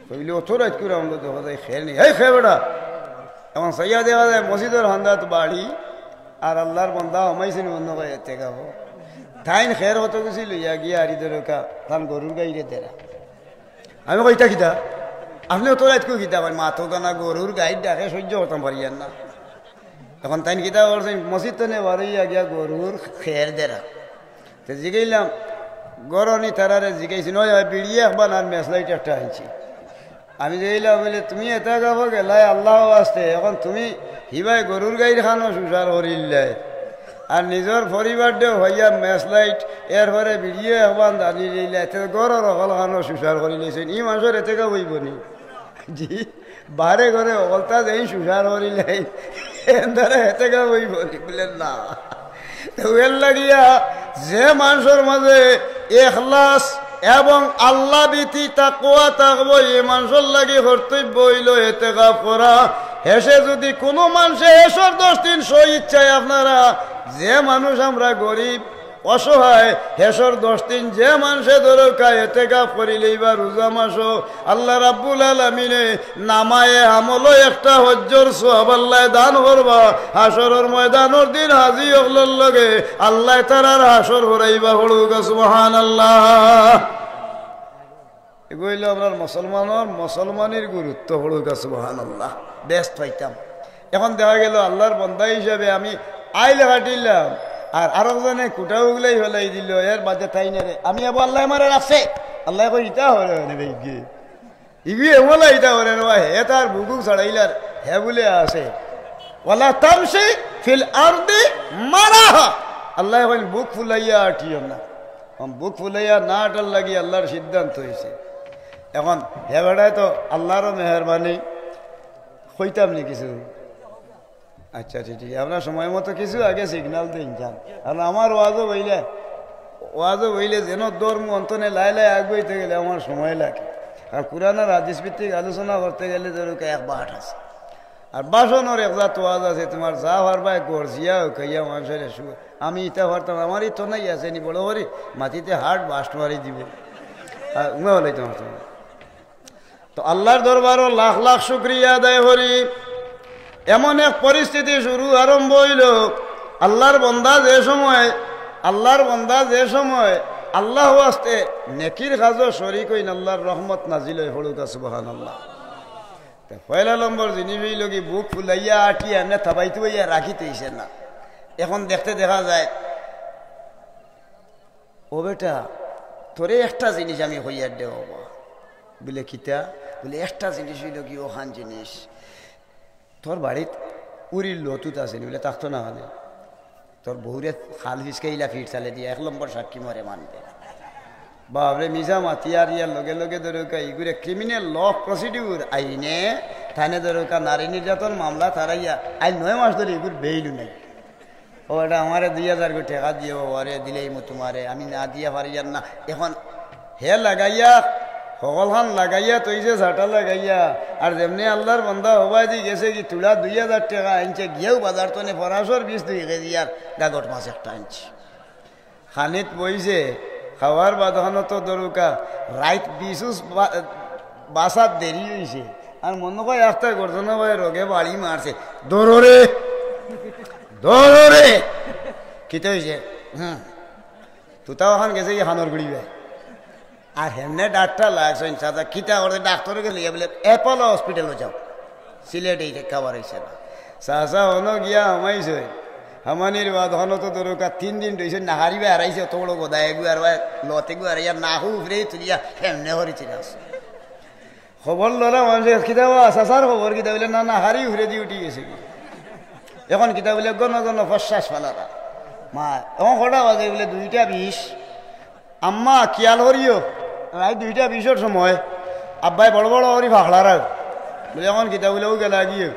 কইলে অত রাত করে আমরা দেখা যায় খের নেই, এই খেয়ে বেড়া এমন সাইয়া দেখা যায় মসজিদের হান্দাত বাড়ি আর আল্লাহর বন্দা হমাইছেন অন্য ভাই এতে গাবো তাইন খের হতো গেছি লইয়া গিয়া হারিদের তান গরুর গাইরে দেরা। আমি কইতা কিতা আপনি অত রাত কই কিতা ভাই মাথো গানা গরুর গাইড ডাকে সহ্য করতাম পারিয়ান না। এখন তাইন কিতা করছেন মসজিদ তো নে বাড়িয়া গিয়া গরুর খের দেরা। তো জিগাইলাম গরনি তারারে জিগাইছি নয় বিড়িয়ে একবার আর মেসলাইট একটা আনছি। আমি যাইলাম বলে তুমি এটা গাব গেলাই আল্লাহ আসতে, এখন তুমি হিবাই গরুর গাইর খানো সুসার করিল্লাই আর নিজের পরিবার দেও হইয়া মেসলাইট এর পরে বিড়িয়ে একবার দাঁড়ি দিলাই গরর অকল খানো সুসার করি লাইছেন। ই মানুষের এতে গা বইব নি জি বারে ঘরে অকলতা যাই সুসার করিলাই এন্দারে এতে গা বইব নি বললেন না। এর লাগিয়া যে মানুষের মাঝে ইখলাস এবং আল্লাহ ভীতি তাকওয়া থাকবো এই মানুষের লাগি কর্তব্য হইল ইতিকাফ করা। হেসে যদি কোনো মানুষে হেসর 10 দিন সই ইচ্ছায় আপনারা যে মানুষ আমরা গরিব অসহায় হেসর 10 দিন যে মানুষে দরকার ইতিকাফ করিলেই বা রোজা মাসও আল্লাহ রাব্বুল আলামিনে নামায়ে আমল একটা হজ্জর সওয়াব আল্লাহ দান করবা। হাসরের ময়দানের দিন হাজি হলর লগে আল্লাহ তারার হাসর হরাইবা হড়ুকা সুবহানাল্লাহ। এগুলো আপনার মুসলমানের গুরুত্ব হড়ুকা সুবহানাল্লাহ বেস্ট পাইতাম। এখন দেখা গেল আল্লাহর বন্দা হিসাবে আমি আইলে হাঁটিলাম আর আরেকজনে কুটা উগলাই হলাই দিল এর বাদে তাই না রে আমি আবার আল্লাহ আমার আছে আল্লাহ কই ইটা হরে ইগি এমলা ইটা করে না হে তার বুকুক চড়াইলার হে বলে আসে ওয়ালা তামশি ফিল আরদি মারাহা আল্লাহ এখন বুক ফুলাইয়া আটিও না বুক ফুলাইয়া না আটার লাগি আল্লাহর সিদ্ধান্ত হয়েছে এখন হে বেড়ায় তো আল্লাহরও মেহরবানি হইতাম নি কিছু আচ্ছা ঠিক ঠিক আপনার সময় মতো কিছু আগে সিগনাল দিন যান আর আমার ওয়াজও বইলে যেন ধর্ম অন্তনে লাই লাই আগুইতে গেলে আমার সময় লাগে আর পুরানা হাদিস ভিত্তিক আলোচনা করতে গেলে ধরুক এক বাট আছে আর বাসনের একজাত ওয়াজ আছে তোমার যা পারবা গরজিয়া খাইয়া মানুষের শুয়ে আমি ইটা পারতাম আমারই তো নাই আছে নি বড় করি মাটিতে হাট বাস্ট মারি দিব উমা বলাই তোমার তো আল্লাহর দরবারও লাখ লাখ শুক্রিয়া আদায় করি এমন এক পরিস্থিতি শুরু আরম্ভ হইল আল্লাহর বন্দা যে সময় আল্লাহ আস্তে নেকির কাজও শরীক হইন আল্লাহর রহমত নাজিল হয় হলুকা সুবহানাল্লাহ পয়লা নম্বর জিনিস হইল কি বুক ফুলাইয়া আটিয়া এমনি থাবাইতে হইয়া রাখিতেইছে না এখন দেখতে দেখা যায় ও বেটা তোরে একটা জিনিস আমি হইয়া দেব বলে কিতা বলে একটা জিনিস হইল কি ওখান জিনিস তোর বাড়িত উড়ির লতুত আছে বলে থাকতো না মানে তোর বহুরে খাল ফিসকাইলা ফিট চালে দিয়ে 1 নম্বর সাক্ষী মরে মানবে বাবরে মিজা মাতিয়ার ইয়ার লগে লগে ধরুকা ইগুরে ক্রিমিনাল ল প্রসিডিউর আইনে থানে ধরুকা নারী নির্যাতন মামলা তারাইয়া আইন 9 মাস ধরে ইগুর বেইলু নাই ও এটা আমারে 2000 কোটি টাকা দিয়ে ওরে দিলেই মো তোমারে আমি না দিয়া পারিয়ার না এখন হে লাগাইয়া সকলখান লাগাইয়া তৈছে ঝাঁটা লাগাইয়া আর যেমনি আল্লাহর বন্ধা হবাই দি গেছে কি তুলা 2000 টাকা আনছে গিয়েও বাজার তনে পরাশর 20 কেজি আর গাগট মাছ একটা আনছে খানিত বইছে খাওয়ার বাদখানো তো দরুকা রাইত বিশুস বাসাত দেরি হয়েছে আর মনে হয় একটা গর্জনা ভাই রোগে বাড়ি মারছে দৌড়ে কিতে হয়েছে তুতাও খান গেছে কি হানোর গুড়ি ভাই আর হেমনে ডাক্তার লাগছে সাদা কিতা করে ডাক্তার গেলে বলে অ্যাপোলো হসপিটালে যাও সিলেট এই খাবার হয়েছে না চাচা হনো গিয়া হামাইছে হামানির বাদ হনো তো দরকা 3 দিন রয়েছে না হারিবে হারাইছে তোড়ো গোদায় গুয়ার লতে গুয়ার ইয়ার না হু ফিরে তুলিয়া হেমনে হরিছে খবর লড়া মানুষের কিতা চাচার খবর কিতা বলে না হারি ঘুরে দিয়ে উঠি গেছে কি এখন কিতা বলে গণ ফশ্বাস ফেলারা মা এখন কটা বাজে বলে 2:20 আম্মা কিয়াল হরিও রায় 2:20 সময় আব্বাই বড় বড় হরি ফাঁকলারা বলে এখন কিতা বলেও গেলা গিয়ে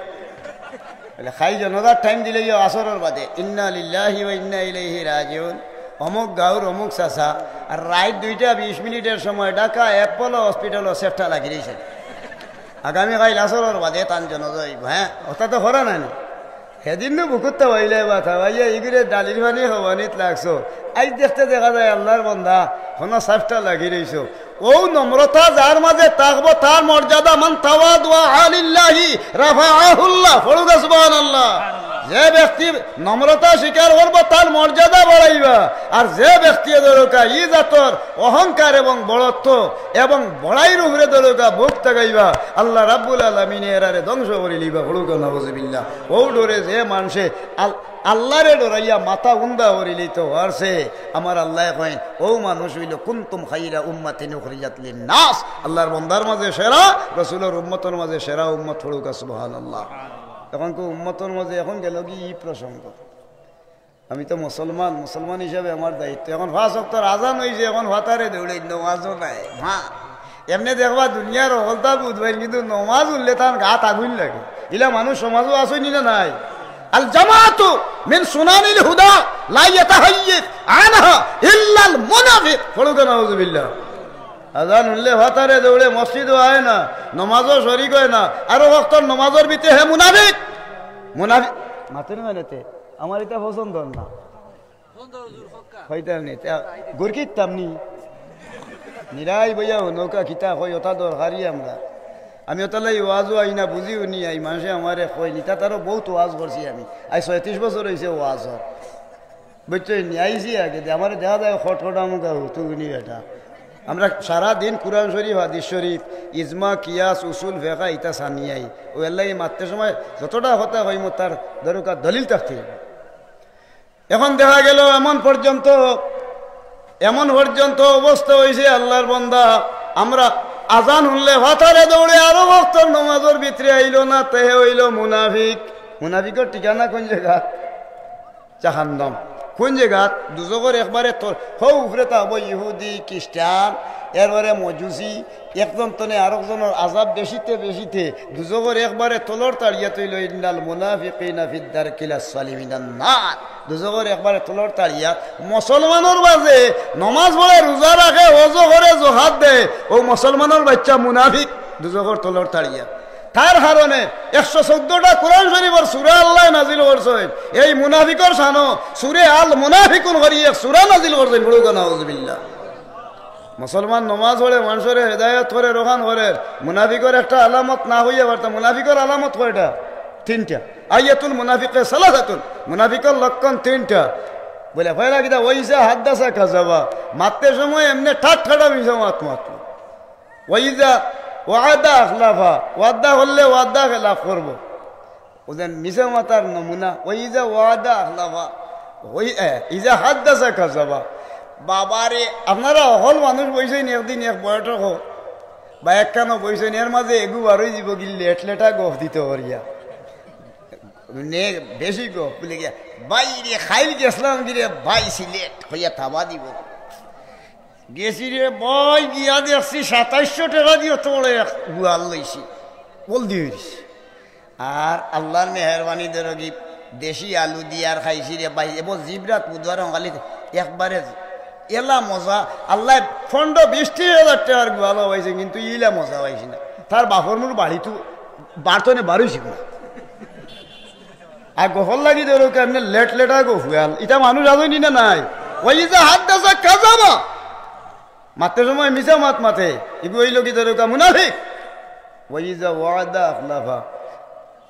বলে খাই জনতার টাইম দিলে আসরের বাদে ইন্না লিল্লাহি ওয়া ইন্না ইলাইহি রাজিউন অমুক গাঁর অমুক চাচা আর রাত 2:20 সময় ঢাকা অ্যাপোলো হসপিটাল সেফটা লাগি রয়েছে আগামীকাল আসরের বাদে টান জনতা হ্যাঁ ওটা তো করা নাই সেদিন তো বুকুরটা ভাইলে বাথা ভাইয়া এগুলো ডালির পানি হবানিত লাগছো আজ দেখতে দেখা যায় আল্লাহর বন্ধা কোনো সাফটা লাগি রইছো ও নম্রতা যার মাঝে থাকবো তার মর্যাদা মান তাওয়াদু আলিল্লাহি রাফাআহুল্লাহ ফরুগা সুবহানাল্লাহ যে ব্যক্তি নম্রতা স্বীকার করবো তার মর্যাদা বাড়াইবা আর যে ব্যক্তি দরকা ই জাতর অহংকার এবং বড়ত্ব এবং বড়াইর উপরে দরকা বুক তাকাইবা আল্লাহ রাব্বুল আলামিন এরারে ধ্বংস করে লিবা ফরুগা নাউযুবিল্লাহ ও ডরে যে মানুষে আল্লাহরে ডরাইয়া মাথা উন্দা করিলি তো হারছে আমার আল্লাহ কইন ও মানুষ হইল কুনতুম খাইরা উম্মাতিন উখরিজাত লিন-নাস আল্লাহর বান্দার মাঝে সেরা রাসূলের উম্মতের মাঝে সেরা উম্মত ফরুগা সুবহানাল্লাহ এখন কেউ উম্মতের মাঝে এখন গেল কি ই প্রসঙ্গ আমি তো মুসলমান হিসাবে আমার দায়িত্ব এখন 5 ওয়াক্ত আযান হইছে এখন ভাতারে দৌড়াই নামাজও নাই হ্যাঁ এমনি দেখবা দুনিয়ার হলতা বুঝবেন কিন্তু নামাজ উঠলে তার গাত আগুন লাগে ইলা মানুষ সমাজও আসেনি না নাই আল জামাতু মিন সুনানিল হুদা লা ইয়াতাহাইয়্যাত আনহা ইল্লা আল মুনাফিক ফরুগা নাউযুবিল্লাহ আজান উল্লে ভাতারে দৌড়ে মসজিদও আয় না নমাজও শরিক হয় না আরো ওয়াক্তর নমাজের ভিতরে হে মুনাফিক মাতের মানেতে আমার এটা পছন্দ না হইতাম নি গুরকিতাম নি নিরাই বইয়া নৌকা কিতা কই ওটা দরকারি আমি ওটালাই ওয়াজও আই না বুঝিও নি আই মানুষে আমারে কই নিতা তারও বহুত ওয়াজ করছি আমি আই 36 বছর হয়েছে ওয়াজ বুঝছো নি আইসি আগে আমার দেখা যায় খটখটা মুখা হুতুগুনি বেটা আমরা সারাদিন কুরআন শরীফ হাদিস শরীফ ইজমা কিয়াস উসুল ফেকা ইতা সানিয়াই ও এল্লাই মারতে সময় যতটা কথা হইম তার দরকার দলিল থাকতে এখন দেখা গেল এমন পর্যন্ত অবস্থা হয়েছে আল্লাহর বান্দা আমরা আজান শুনলে ভাতারে দৌড়ে আরো ভক্ত নমাজের ভিতরে আইল না, তেহে হইল মুনাফিক। মুনাফিকের ঠিকানা কোন জায়গা? জাহান্নাম। কোন জায়গা? দুজকের একবারে তোর হৌ উপরে তা হবো ইহুদি খ্রিস্টান, এরপরে মজুসি, একজন তনে আরেকজনের আজাব বেশিতে দুজকের একবারে তলর তাড়িয়া তৈল ইন্নাল মুনাফিকিনা ফিদ দারকিল আসফালি মিনান নার। দুজকের একবারে তলর তাড়িয়া মুসলমানের বাজে নমাজ পড়ে, রোজা রাখে, ওযু করে, জহাদ দেয়, ও মুসলমানের বাচ্চা মুনাফিক দুজকের তলর তাড়িয়া। তার কারণে 114টা কোরআন শরীফের সূরা আল্লাহ নাজিল করছেন এই মুনাফিকর শানো সূরা আল মুনাফিকুন করি এক সূরা নাজিল করছেন। বলুন নাউযুবিল্লাহ। মুসলমান নমাজ পড়ে, মানুষের হেদায়েত করে, রোহান করে, মুনাফিকর একটা আলামত না হইয়া পারত। মুনাফিকর আলামত কয়টা? 3টা। আয়াতুল মুনাফিকে সালাসাতুন, মুনাফিকর লক্ষণ 3টা। বলে পয়লা কিতা ওইসা হাদাসা কাযাবা, মারতে সময় এমনি ঠাট্টা মিশা মাত। ওইজা ওয়াদা আখলাফা, ওয়াদা হলে ওয়াদা খেলাফ করবো, ওদের মিশা মাতার নমুনা। ওইজা ওয়াদা আখলাফা, ওই ইজা হাদাসা কাযাবা। বাবারে আপনারা অকল মানুষ বইছেন, একদিন এক বয়টক হোক বা একখানো বইছেন, এর মাঝে এগু বারোই দিব গিলে এটলেটা গফ দিতে পারিয়া বেশি গফ বলে গিয়া বাইরে খাইল গেছিলাম গিরে বাই সিলেট হইয়া থাবা দিব গেছি রে বই গিয়া দেখছি 2700 টাকা দিয়ে তোড়ে গুয়াল লইছি বল দিয়েছি। আর আল্লাহর মেহরবানি ধরো দেশি আলু দিয়ে আর খাইছি রে বাই এবং জিবরাত বুধবার অঙ্গালি একবারে এলা মজা। আল্লাহ 15-20 টাকার ভালো হয়েছে, কিন্তু ইলা মজা হয়েছে না। তার বাপর মোর বাড়ি তো বাড়তনে বাড়ুছি না। আর গফল লাগি ধরো কেমনে লেটা গফুয়াল, এটা মানুষ আসেনি না নাই। ওই যে হাত দাসা কাজাবা মাত্র সময় মিশা মাত মাথে এগু ওই লোক ধরো মুনাফিক। ওই যে ওয়াদা আখলাফা।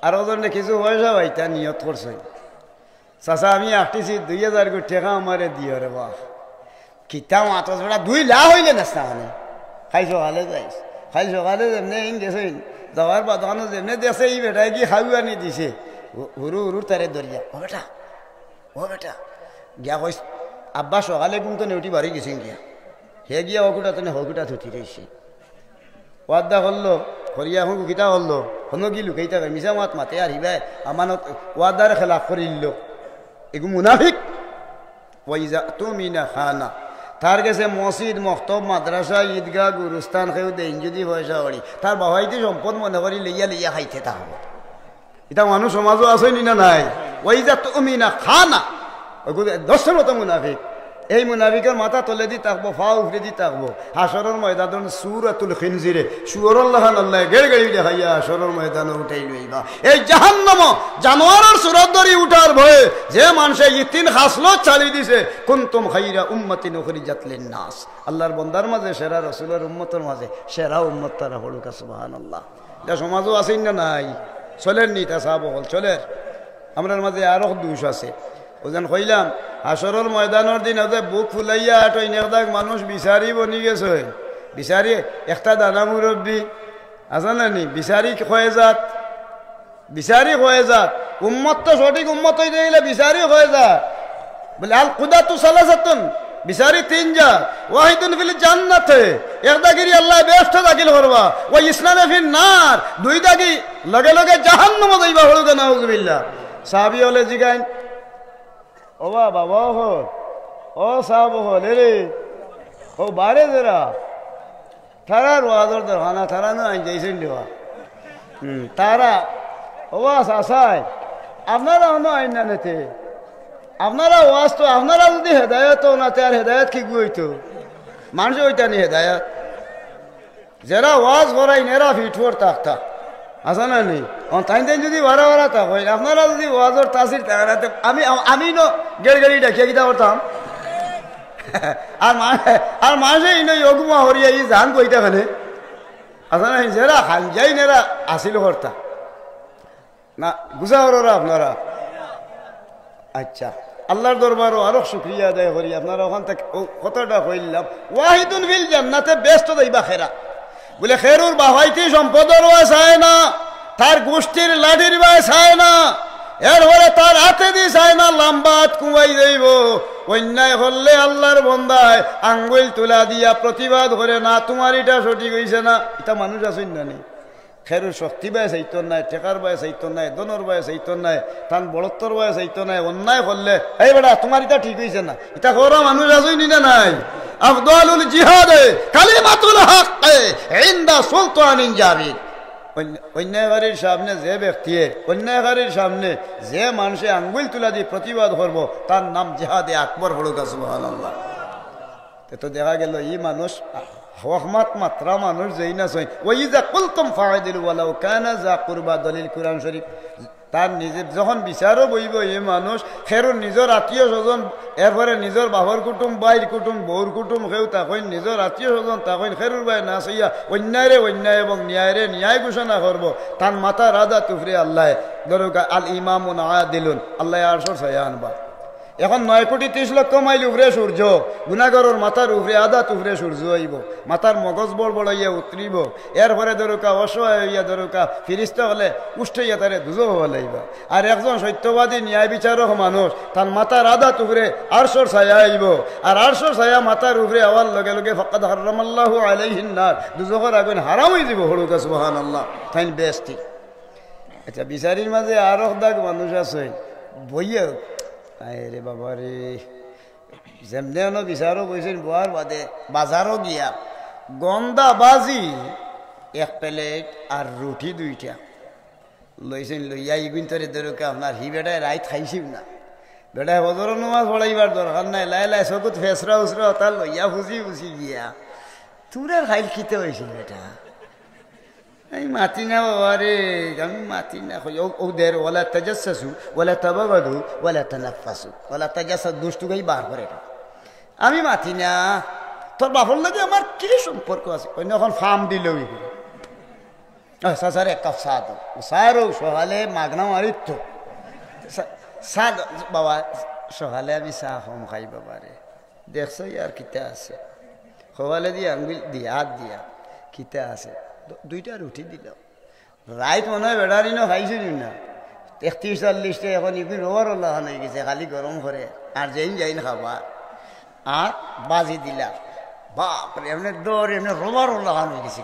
আর ওজনে কিছু পয়সা ভাইটা নিয়ত করছে, চাচা আমি আসতেছি 2000 কোটি টাকা আমারে দিও রে বাহ। কিতা মাত্র ছোড়া 2 লাখ হইলে না মানে খাই সকালে যাইস, খাই সকালে যেমনি গেছে যাওয়ার বাদানো যেমনি দেশে এই বেটায় কি খাই আনি দিছে হুরু তারে দরিয়া। ও বেটা গিয়া কইস আব্বা সকালে কিন্তু নেউটি বাড়ি গেছেন গিয়া। হে গিয়া হকুটা তো হকুটা থুতি রয়েছে। ওয়াদা করলো করিয়া এখন কিতা করলো হনো কি লুকাইতা মিশা মাত মাতে আর হিবাই আমানত ওয়াদার খেলাফ করিল এগু মুনাফিক। ওয়াইজা তুমি না খানা তার কাছে মসজিদ মক্তব মাদ্রাসা ঈদগাহ গুরুস্থান খেয়েও দেন যদি পয়সা করি তার বাবাইতে সম্পদ মনে করি লইয়া খাইতে থাকব। এটা মানুষ সমাজও আসেনি না নাই। ওইজা তুমি না খানা দশের মতো মুনাফিক। এই মুনাফিকের মাথা তলে দি থাকবো, ফা উফরে দি থাকবো। হাসরের ময়দান সূরাতুল খিনজিরে সুয়রুল লাহান আল্লাহ গেড় গেড়ি দেখাইয়া হাসরের ময়দানে উঠাই লইবা। এই জাহান্নাম জানোয়ারের সুরত ধরি উঠার ভয়ে যে মানুষে ইতিন খাসলত চালি দিছে কুনতুম খাইরা উম্মতিন উখরিজাত লিন-নাস। আল্লাহর বান্দার মাঝে সেরা, রাসূলের উম্মতের মাঝে সেরা উম্মত তারা হলুকা সুবহানাল্লাহ। এটা সমাজও আছেন না নাই? চলেন নি তা সাহাব হল চলের। আমরার মাঝে আরো দোষ আছে। ওজন কইলাম হাসরের ময়দানের দিন ওদের বুক ফুলাইয়া আটই নেকদাক মানুষ বিচারি বনি গেছে। বিচারি একটা দানা মুরব্বী আছে না নি, বিচারি হয়ে যাত, বিচারি হয়ে যাত। উম্মত তো সঠিক উম্মত হইতে গেলে বিচারি হয়ে যাত। বলে আল কুদাতু সালাসাতুন, বিচারি 3 জাত। ওয়াহিদুন ফিল জান্নাতে, একটা গিরি আল্লাহ বেহেশতে দাখিল করবা। ওয়া ইসলামে ফিন নার, 2 দাগি লগে লগে জাহান্নামে যাইবা। হলুকা নাউযুবিল্লাহ। সাহাবী হলে জিগাইন ও বাবা ও সাহাব হলে রে ও বারে জরা তারার ওয়াজর দরখানা তারা না আইন যাইছেন দেওয়া তারা ও আসায় আপনারা অন্য আইন না নেতে আপনারা ওয়াজ তো আপনারা যদি হেদায়ত না তার হেদায়ত কি হইতো মানুষ ওইটা নি হেদায়ত যারা ওয়াজ করাই নেরা ফিটফোর থাকতা আসা না নেই তাই তাই যদি ভাড়া ভাড়া থাক হয় আপনারা যদি ওয়াজর তাসির থাকাতে আমি ন গেড় গেড়ি ডাকিয়া কিতা করতাম আর মানুষে ইনো অগুমা হরিয়া ই জান কইতা খানে আসা না যারা হাঞ্জাই নেরা আসিল করতা না গুজা ওরা আপনারা। আচ্ছা আল্লাহর দরবারও আরো শুক্রিয়া আদায় করি আপনারা ওখান থেকে কতটা কইলাম। ওয়াহিদুন ফিল জান্নাতে ব্যস্ত দেইবা খেরা বলে খেরুর বাহাইতে সম্পদের চায় না, তার গোষ্ঠীর লাঠির বাই চায় না, এরপরে তার হাতে দিয়ে চায় না, লম্বাত কুমাই যাইব অন্যায় হলে আল্লাহর বন্দায় আঙ্গুল তুলা দিয়া প্রতিবাদ করে না তোমার এটা সঠিক হইছে না, এটা মানুষ আসেন না নি। খেরুর শক্তি বায় চাইতন নাই, টেকার বায় চাইতন নাই, দনের বায় চাইতন নাই, তান বড়ত্তর বায় চাইতন নাই। অন্যায় করলে এই বেটা তোমার এটা ঠিক হইছে না, এটা করা মানুষ আসেন না নাই। আফদালুল জিহাদে কালিমাতুল হক ইনদা সুলতানিন জাবির। অন্যায়কারীর সামনে যে ব্যক্তি, অন্যায়কারীর সামনে যে মানুষে আঙ্গুল তুলা দিয়ে প্রতিবাদ করবো তার নাম জিহাদে আকবর হলুকা সুবহানাল্লাহ। তো দেখা গেল এই মানুষ হকমাত মাত্রা মানুষ যেই না সই ওই যা কুলতুম ফাইদিল ওয়ালাউ কানা যা কুরবা দলিল কুরআন শরীফ। তার নিজের যখন বিচারও বইব এই মানুষ খেরুর নিজের আত্মীয় স্বজন, এরপরে নিজের বাবার কুটুম, বাইর কুটুম, বউর কুটুম, কেউ তখন নিজের আত্মীয় স্বজন তখন খেরুর বাই না সইয়া অন্যায়রে অন্যায় এবং ন্যায়রে ন্যায় ঘোষণা করবো। তার মাথা রাজা তুফরে আল্লাহ দরুকা আল ইমামুন আদিলুন আল্লাহ 800 ছায়া আনবা। এখন 9,30,00,000 মাইল উপরে সূর্য, গুনাগরের মাথার উপরে আদা তুফরে সূর্য আইব, মাথার মগজ বড় বড় ইয়া উতরিব। এরপরে ধরুকা অসহায় হইয়া ধরুকা ফিরিস্তা হলে উষ্টাইয়া তারে দুজো হওয়া লাইবা। আর একজন সত্যবাদী ন্যায় বিচারক মানুষ তার মাথার আদা তুফরে 800 ছায়া আইব। আর 800 ছায়া মাথার উপরে আওয়ার লগে লগে ফাকাদ হারামাল্লাহু আলাইহিন নার, দুজোখের আগুন হারাম হয়ে যাব। হলুকা সুবহানাল্লাহ, তাই বেস্তি। আচ্ছা, বিচারির মাঝে আরো দাগ মানুষ আছে বইয়া রে বাবা রে, যেমনি বিচারও বইছেন বোয়ার বাদে বাজারও গিয়া গন্দা বাজি 1 প্লেট আর রুটি 2টা লইছেন। লইয়া ইগুন তরে ধরুকে আপনার হি বেটায় রাইত খাইছিও না, বেটায় বজর নমাজ পড়াইবার দরকার নাই, লাই লাই চকুত ফেসরা উসরা তার লইয়া ফুসি ফুসি গিয়া তোরা খাইল খিতে হয়েছিল বেটা। আমি মাতি না বাবা রে, আমি মাতি না। ওদের ওলা তাজাসসু ওলা তাবাগাদু ওলা তানাফাসু ওলা তাজাসসু দুষ্টুকেই বার করে। আমি মাতি না, তোর বাপর লাগে আমার কি সম্পর্ক আছে? অন্য এখন ফার্ম দিল স্যার 1 কাপ চা দাও। স্যার সকালে মাগনা মারিত তো চা বাবা, সকালে আমি চা কম খাই বাবা রে। দেখছ আর কিতা আছে সকালে দিয়ে আঙ্গুল দিয়া হাত দিয়া কিতা আছে 2টা রুটি দিল। রাইত মনে হয় বেড়ারিনো খাইছিল না 31-40টা, এখন ইপিন রোবার ওল্লাহান হয়ে গেছে, খালি গরম করে আর যেইন যাইন খাবা। আর বাজি দিলা, বাপরে এমনি ডর এমনি রোবার ওল্লাহান হয়ে গেছে।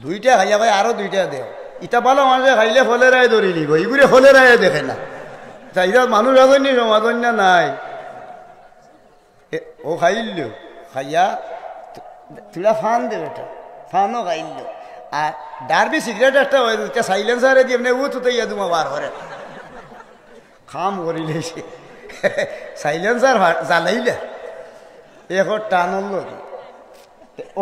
2টা খাইয়া ভাই আরো 2টা দেও। ইটা ভালো মানুষে খাইলে ফলে রায় ধরি লিব, ইগুড়ে ফলে রায় দেখে না। তাই মানুষ আসেননি সমাধান না নাই। ও খাইল খাইয়া তুলা ফান দে বেটা, ফানও খাইল। আর ডারবি সিগারেট একটা সাইলেন্সারে দিয়ে এমনি উঠতে ইয়া দুমা বার করে খাম করিলে সে সাইলেন্সার জ্বালাইলে এখন টানল।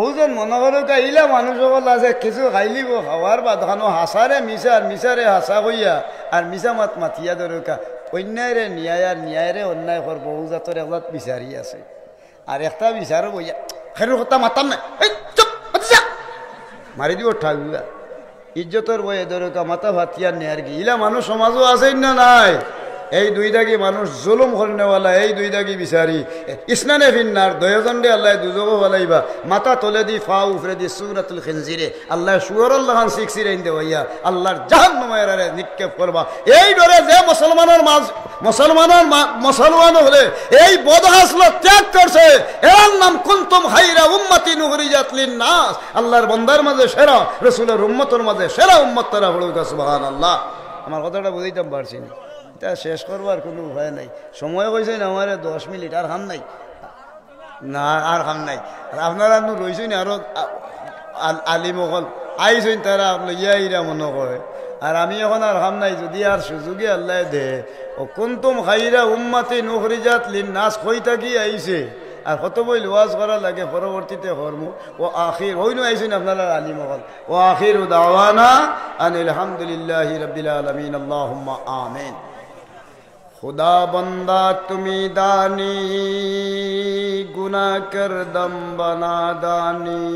ও যেন মনে করো গাইলা মানুষ সকল আছে কিছু খাইলিব, খাওয়ার বা দোকানো হাসারে মিশার, মিশারে হাসা হইয়া আর মিশা মাত মাতিয়া দরকা অন্যায়রে ন্যায় আর ন্যায়রে অন্যায় কর বহু জাতর এগুলা বিচারি আছে। আর একটা বিচারও বইয়া খেরুর কথা মাতাম না, মারি দিব ঠাকুরা ইজ্জতর বইয়ে দরকা মাথা ভাতিয়ার নেয়ার কি ইলা মানুষ সমাজও আছে না নাই। এই 2 দাগি মানুষ জুলুম করনেওয়ালা, এই 2 দাগি বিচারি ইসনানে ফিন্নার দয়জন্ডে আল্লাহ দুজগো বলাইবা। মাথা তলে দি ফা উফরে দি সুরাতুল খিনজিরে আল্লাহ সুয়রুল্লাহান শিখছির আইন দেওয়াইয়া আল্লাহর জাহান্নামে নিক্ষেপ করবা। এই ডরে যে মুসলমান হলে এই বদহাসলত ত্যাগ করছে, এর নাম কুনতুম খায়রা উম্মাতিন উখরিজাত লিন-নাস, আল্লাহর বান্দার মাঝে সেরা, রাসূলের উম্মতের মাঝে সেরা উম্মত তারা হলো। সুবহানাল্লাহ। আমার কথাটা বুঝাইতাম পারছি না, এটা শেষ করবার কোনো উপায় নাই। সময় কইছেন আমার 10 মিনিট, আর খাম নাই না, আর খাম নাই। আর আপনারা রয়েছেন আরো আলিমকল আইছেন, তারা ইয়া মনে করে। আর আমি এখন আর খাম নাই, যদি আর সুযোগে আল্লাহ দে। ও কুনতুম খায়রা উম্মাতিন উখরিজাত লিন-নাস কই থাকি আইছে, আর কত বই ওয়াজ করা লাগে পরবর্তীতে কর্ম। ও আখির হইনো আইছেন আপনারা আলিমকল। ও আখিরু দাওয়ানা আনিল হামদুলিল্লাহি রাব্বিল আলামিন। আল্লাহুম্মা আমিন। खुदा बंदा तुम्ही दानी, गुना कर दम बना दानी,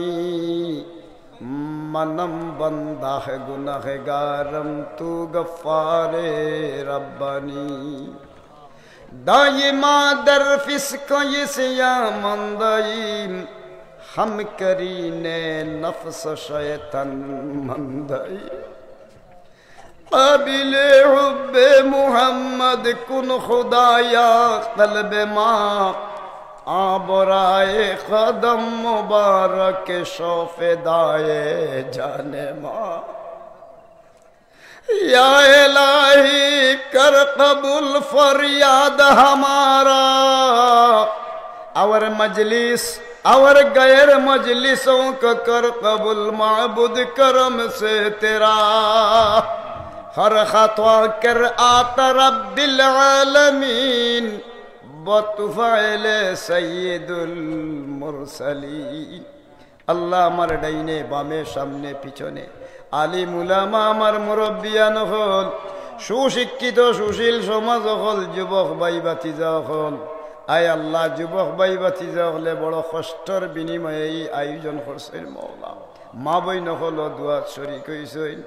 मनम बंदा है गुनहगारम तू गफ्फारे रब्बानी, दायमा दर फिस्क यसिया मंदाई, हम करीने नफ्स शैतान मंदाई, قابل حب محمد کن خدایا قلب ما آبرائے قدم مبارک شوف دائے جان ما یا الہی کر قبول فریاد ہمارا اور مجلس اور غیر مجلسوں کا کر قبول معبود کرم سے تیرا ہر خطوہ کر آتا رب العالمین بطفعل سید المرسلین আল্লাহ আমার ডাইনে বামে সামনে পিছনে আলিম উলামা আমার মুরব্বিয়ান হল সুশিক্ষিত সুশীল সমাজ হল যুবক ভাই ভাতিজা হল আয় আল্লাহ যুবক ভাই ভাতিজা হলে বড় কষ্টর বিনিময়ে এই আয়োজন করছেন মওলা মা বইন হল দুয়াত শরীক হইছেন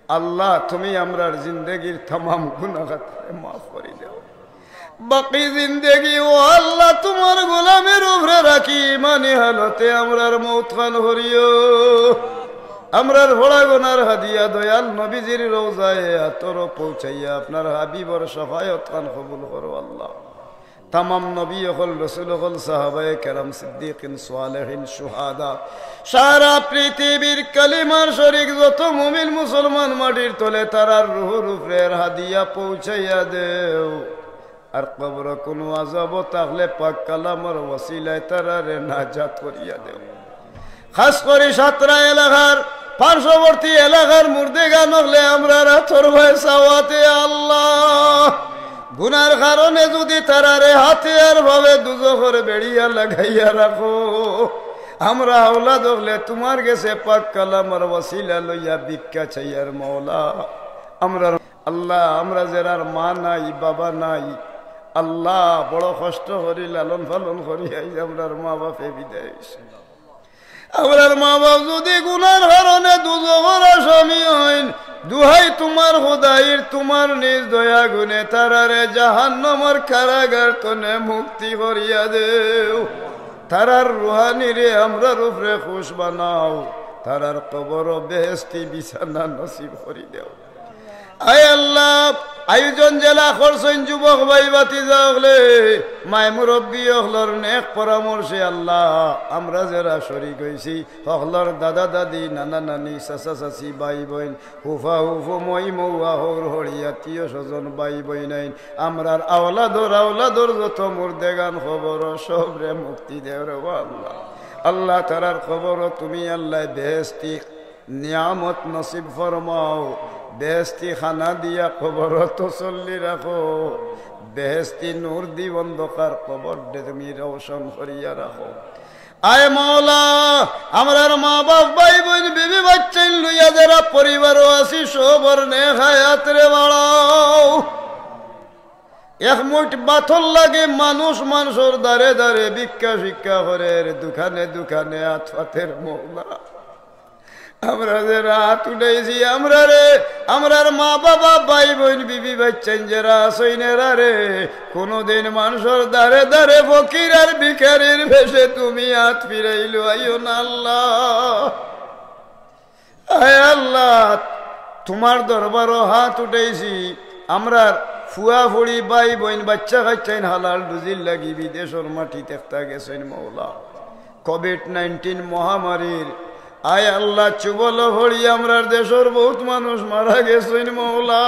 আল্লাহ তুমি আমরার জিন্দেগির तमाम গুনাহ মাফ করে দাও বাকি জিন্দেগি ও আল্লাহ তোমার গোলামের উপরে রাখি মানে হালতে আমরার মৌত খান হরিও আমরার ভোলা গোনার হাদিয়া দয়াল নবীজির রওজায়ে আতর পৌঁছাইয়া আপনার হাবিবর শাফায়াত খান কবুল করো আল্লাহ तमाम नबी हल रसूल हल साहबाए करम सिद्दीकिन सालेहिन शुहादा सारा पृथिवीर कलिमार शरीक যত মুমিন মুসলমান মাটির তলে তারার রূহের উপরে হাদিয়া পৌঁছাইয়া দেও আর কবর কোন আযাব তাহলে পাক কালামের ওসিলায় তারারে নাজাত করিয়া দেও খাস করে সাতরা এলাকার পার্শ্ববর্তী এলাকার মুর্দেগান হলে আমরা রাতর ভয় সাওয়াতে আল্লাহ গুনার কারণে যদি তারারে হাতিয়ার ভাবে দুজখের বেড়িয়া লাগাইয়া রাখো আমরা আওলাদ হলে তোমার কাছে পাক কালামের ওসিলা লইয়া ভিক্ষা চাইয়ার মওলা আমরা আল্লাহ আমরা যারার মা নাই বাবা নাই আল্লাহ বড় কষ্ট করি লালন পালন করি আমরার মা বাপে বিদায় হইছে আমরার মা বাপ যদি গুনার কারণে দুজখের আসামি হইন দুহাই তোমার খোদাইর তোমার নিজ দয়া গুণে তারারে জাহান্নামের কারাগার তনে মুক্তি করিয়া দেও তারার রুহানি রে আমরার উপরে খুশ বানাও তারার কবর বেহেশতি বিছানা নসিব করি দেও আয় আল্লাহ আয়োজন জেলা করছেন যুবক ভাই ভাতিজা হলে মায় মুরব্বী হলর নেক পরামর্শে আল্লাহ আমরা যারা শরীক হইছি হলর দাদা দাদি নানা নানি চাচা চাচি ভাই বোন হুফা হুফু মই মৌয়া হর হরি আত্মীয় স্বজন ভাই বোন আইন আমরার আওলাদর যত মুর্দেগান খবর সবরে মুক্তি দেও রে আল্লাহ আল্লাহ তারার খবর তুমি আল্লাহ বেহেশতি নিয়ামত নসিব ফরমাও বেহেশতি খানা দিয়া কবর তসল্লি রাখো বেহেশতি নূর দি অন্ধকার কবর তুমি রওশন করিয়া রাখো আয় মাওলা আমরার মা বাপ ভাই বোন বিবি বাচ্চা লইয়া যারা পরিবারও আছি সবর নেক হায়াত রে বাড়াও এক মুঠ বাথর লাগে মানুষ মানুষের দারে দারে ভিক্ষা শিক্ষা করে দোকানে দোকানে আতফাতের মওলা আমরা যে রাত উঠেছি আমরা রে আমরার মা বাবা ভাই বোন বিবি বাচ্চা যারা সৈনেরা রে কোনদিন মানুষের দারে দারে ফকির আর ভিখারির ভেসে তুমি হাত ফিরাইলো আইও না আল্লাহ আয় আল্লাহ তোমার দরবারও হাত উঠেছি আমরা ফুয়া ফুড়ি ভাই বোন বাচ্চা কাচ্চাইন হালাল রুজির লাগি বিদেশের মাটি দেখতে গেছেন মওলা কোভিড-19 মহামারীর আয় আল্লাহ চুবল ভরি আমরার দেশের বহুত মানুষ মারা গেছেন মওলা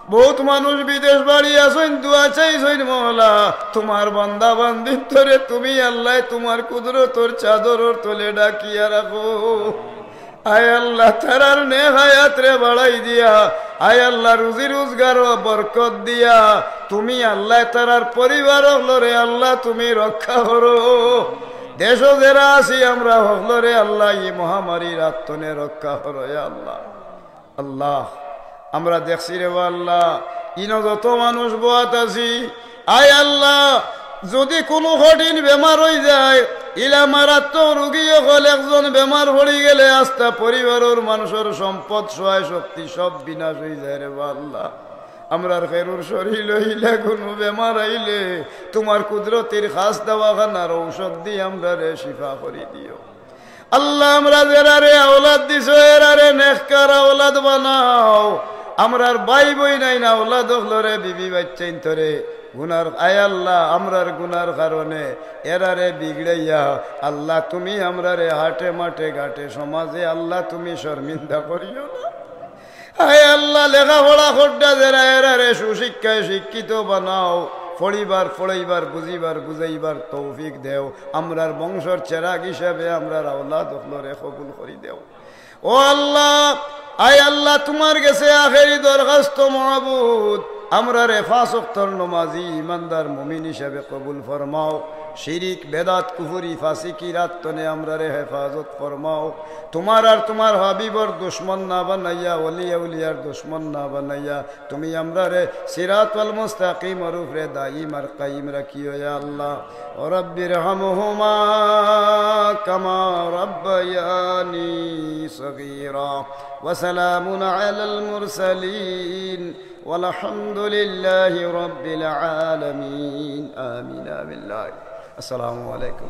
বহুত মানুষ বিদেশ বাড়ি আসেন দুয়া চাইছেন মওলা তোমার বান্দা বান্দির ধরে তুমি আল্লাহ তোমার কুদরতর চাদরের তলে ডাকিয়া রাখো আয় আল্লাহ তারার নেক হায়াত রে বাড়াই দিয়া আয় আল্লাহ রুজি রোজগার বরকত দিয়া তুমি আল্লাহ তারার পরিবার হলরে আল্লাহ তুমি রক্ষা করো দেশ যারা আছি আমরা হলরে আল্লাহ এই মহামারীর আত্মনে রক্ষা করো আল্লাহ আল্লাহ আমরা দেখছি রে আল্লাহ ইনো যত মানুষ বোয়াত আছি আয় আল্লাহ যদি কোনো কঠিন বেমার হয়ে যায় ইলা মারাত্মক রোগী হল একজন বেমার পড়ে গেলে আস্থা পরিবারের মানুষের সম্পদ সহায় শক্তি সব বিনাশ হয়ে যায় রে আল্লাহ আমরার খেরুর শরীর হইলে কোনো বেমার আইলে তোমার কুদরতের খাস দাওয়াখানার ঔষধ দিয়ে আমরা রে শিফা করে দিও আল্লাহ আমরা যারা রে আওলাদ দিছো এরা রে নেককার আওলাদ বানাও আমরার ভাই বই নাই না ওলা দখলরে বিবি বাচ্চাইন তোরে গুনার আয় আল্লাহ আমরার গুনার কারণে এরারে বিগড়াইয়া আল্লাহ তুমি আমরারে হাটে মাঠে ঘাটে সমাজে আল্লাহ তুমি শর্মিন্দা করিও না। আয় আল্লাহ লেখাপড়া খোড্ডা যারা এরারে সুশিক্ষায় শিক্ষিত বানাও, পড়িবার পড়াইবার বুঝিবার বুঝাইবার তৌফিক দেও, আমরার বংশর চেরাগ হিসাবে আমরার আওলাদ হলরে কবুল করি দেও। ও আল্লাহ, আয় আল্লাহ তোমার কাছে আখেরি দরখাস্ত মাবুদ, আমরা রে 5 ওয়াক্তের নমাজি ইমানদার মুমিন হিসাবে কবুল ফরমাও। শিরিক বেদাত কুফরি ফাসিকি রাত্তনে আমরা রে হেফাজত ফরমাও। তোমার আর তোমার হাবিবর দুশ্মন না বানাইয়া, ওলিয়া উলিয়ার দুশ্মন না বানাইয়া তুমি আমরা রে সিরাতুল মুস্তাকিম রূপে দাইম আর কায়েম রাখিও ইয়া আল্লাহ। ও রাব্বির হামহুমা কামা রাব্বায়ানি সগীরা ওয়া সালামুন আলাল মুরসালিন والحمد لله رب العالمين آمين بالله السلام عليكم।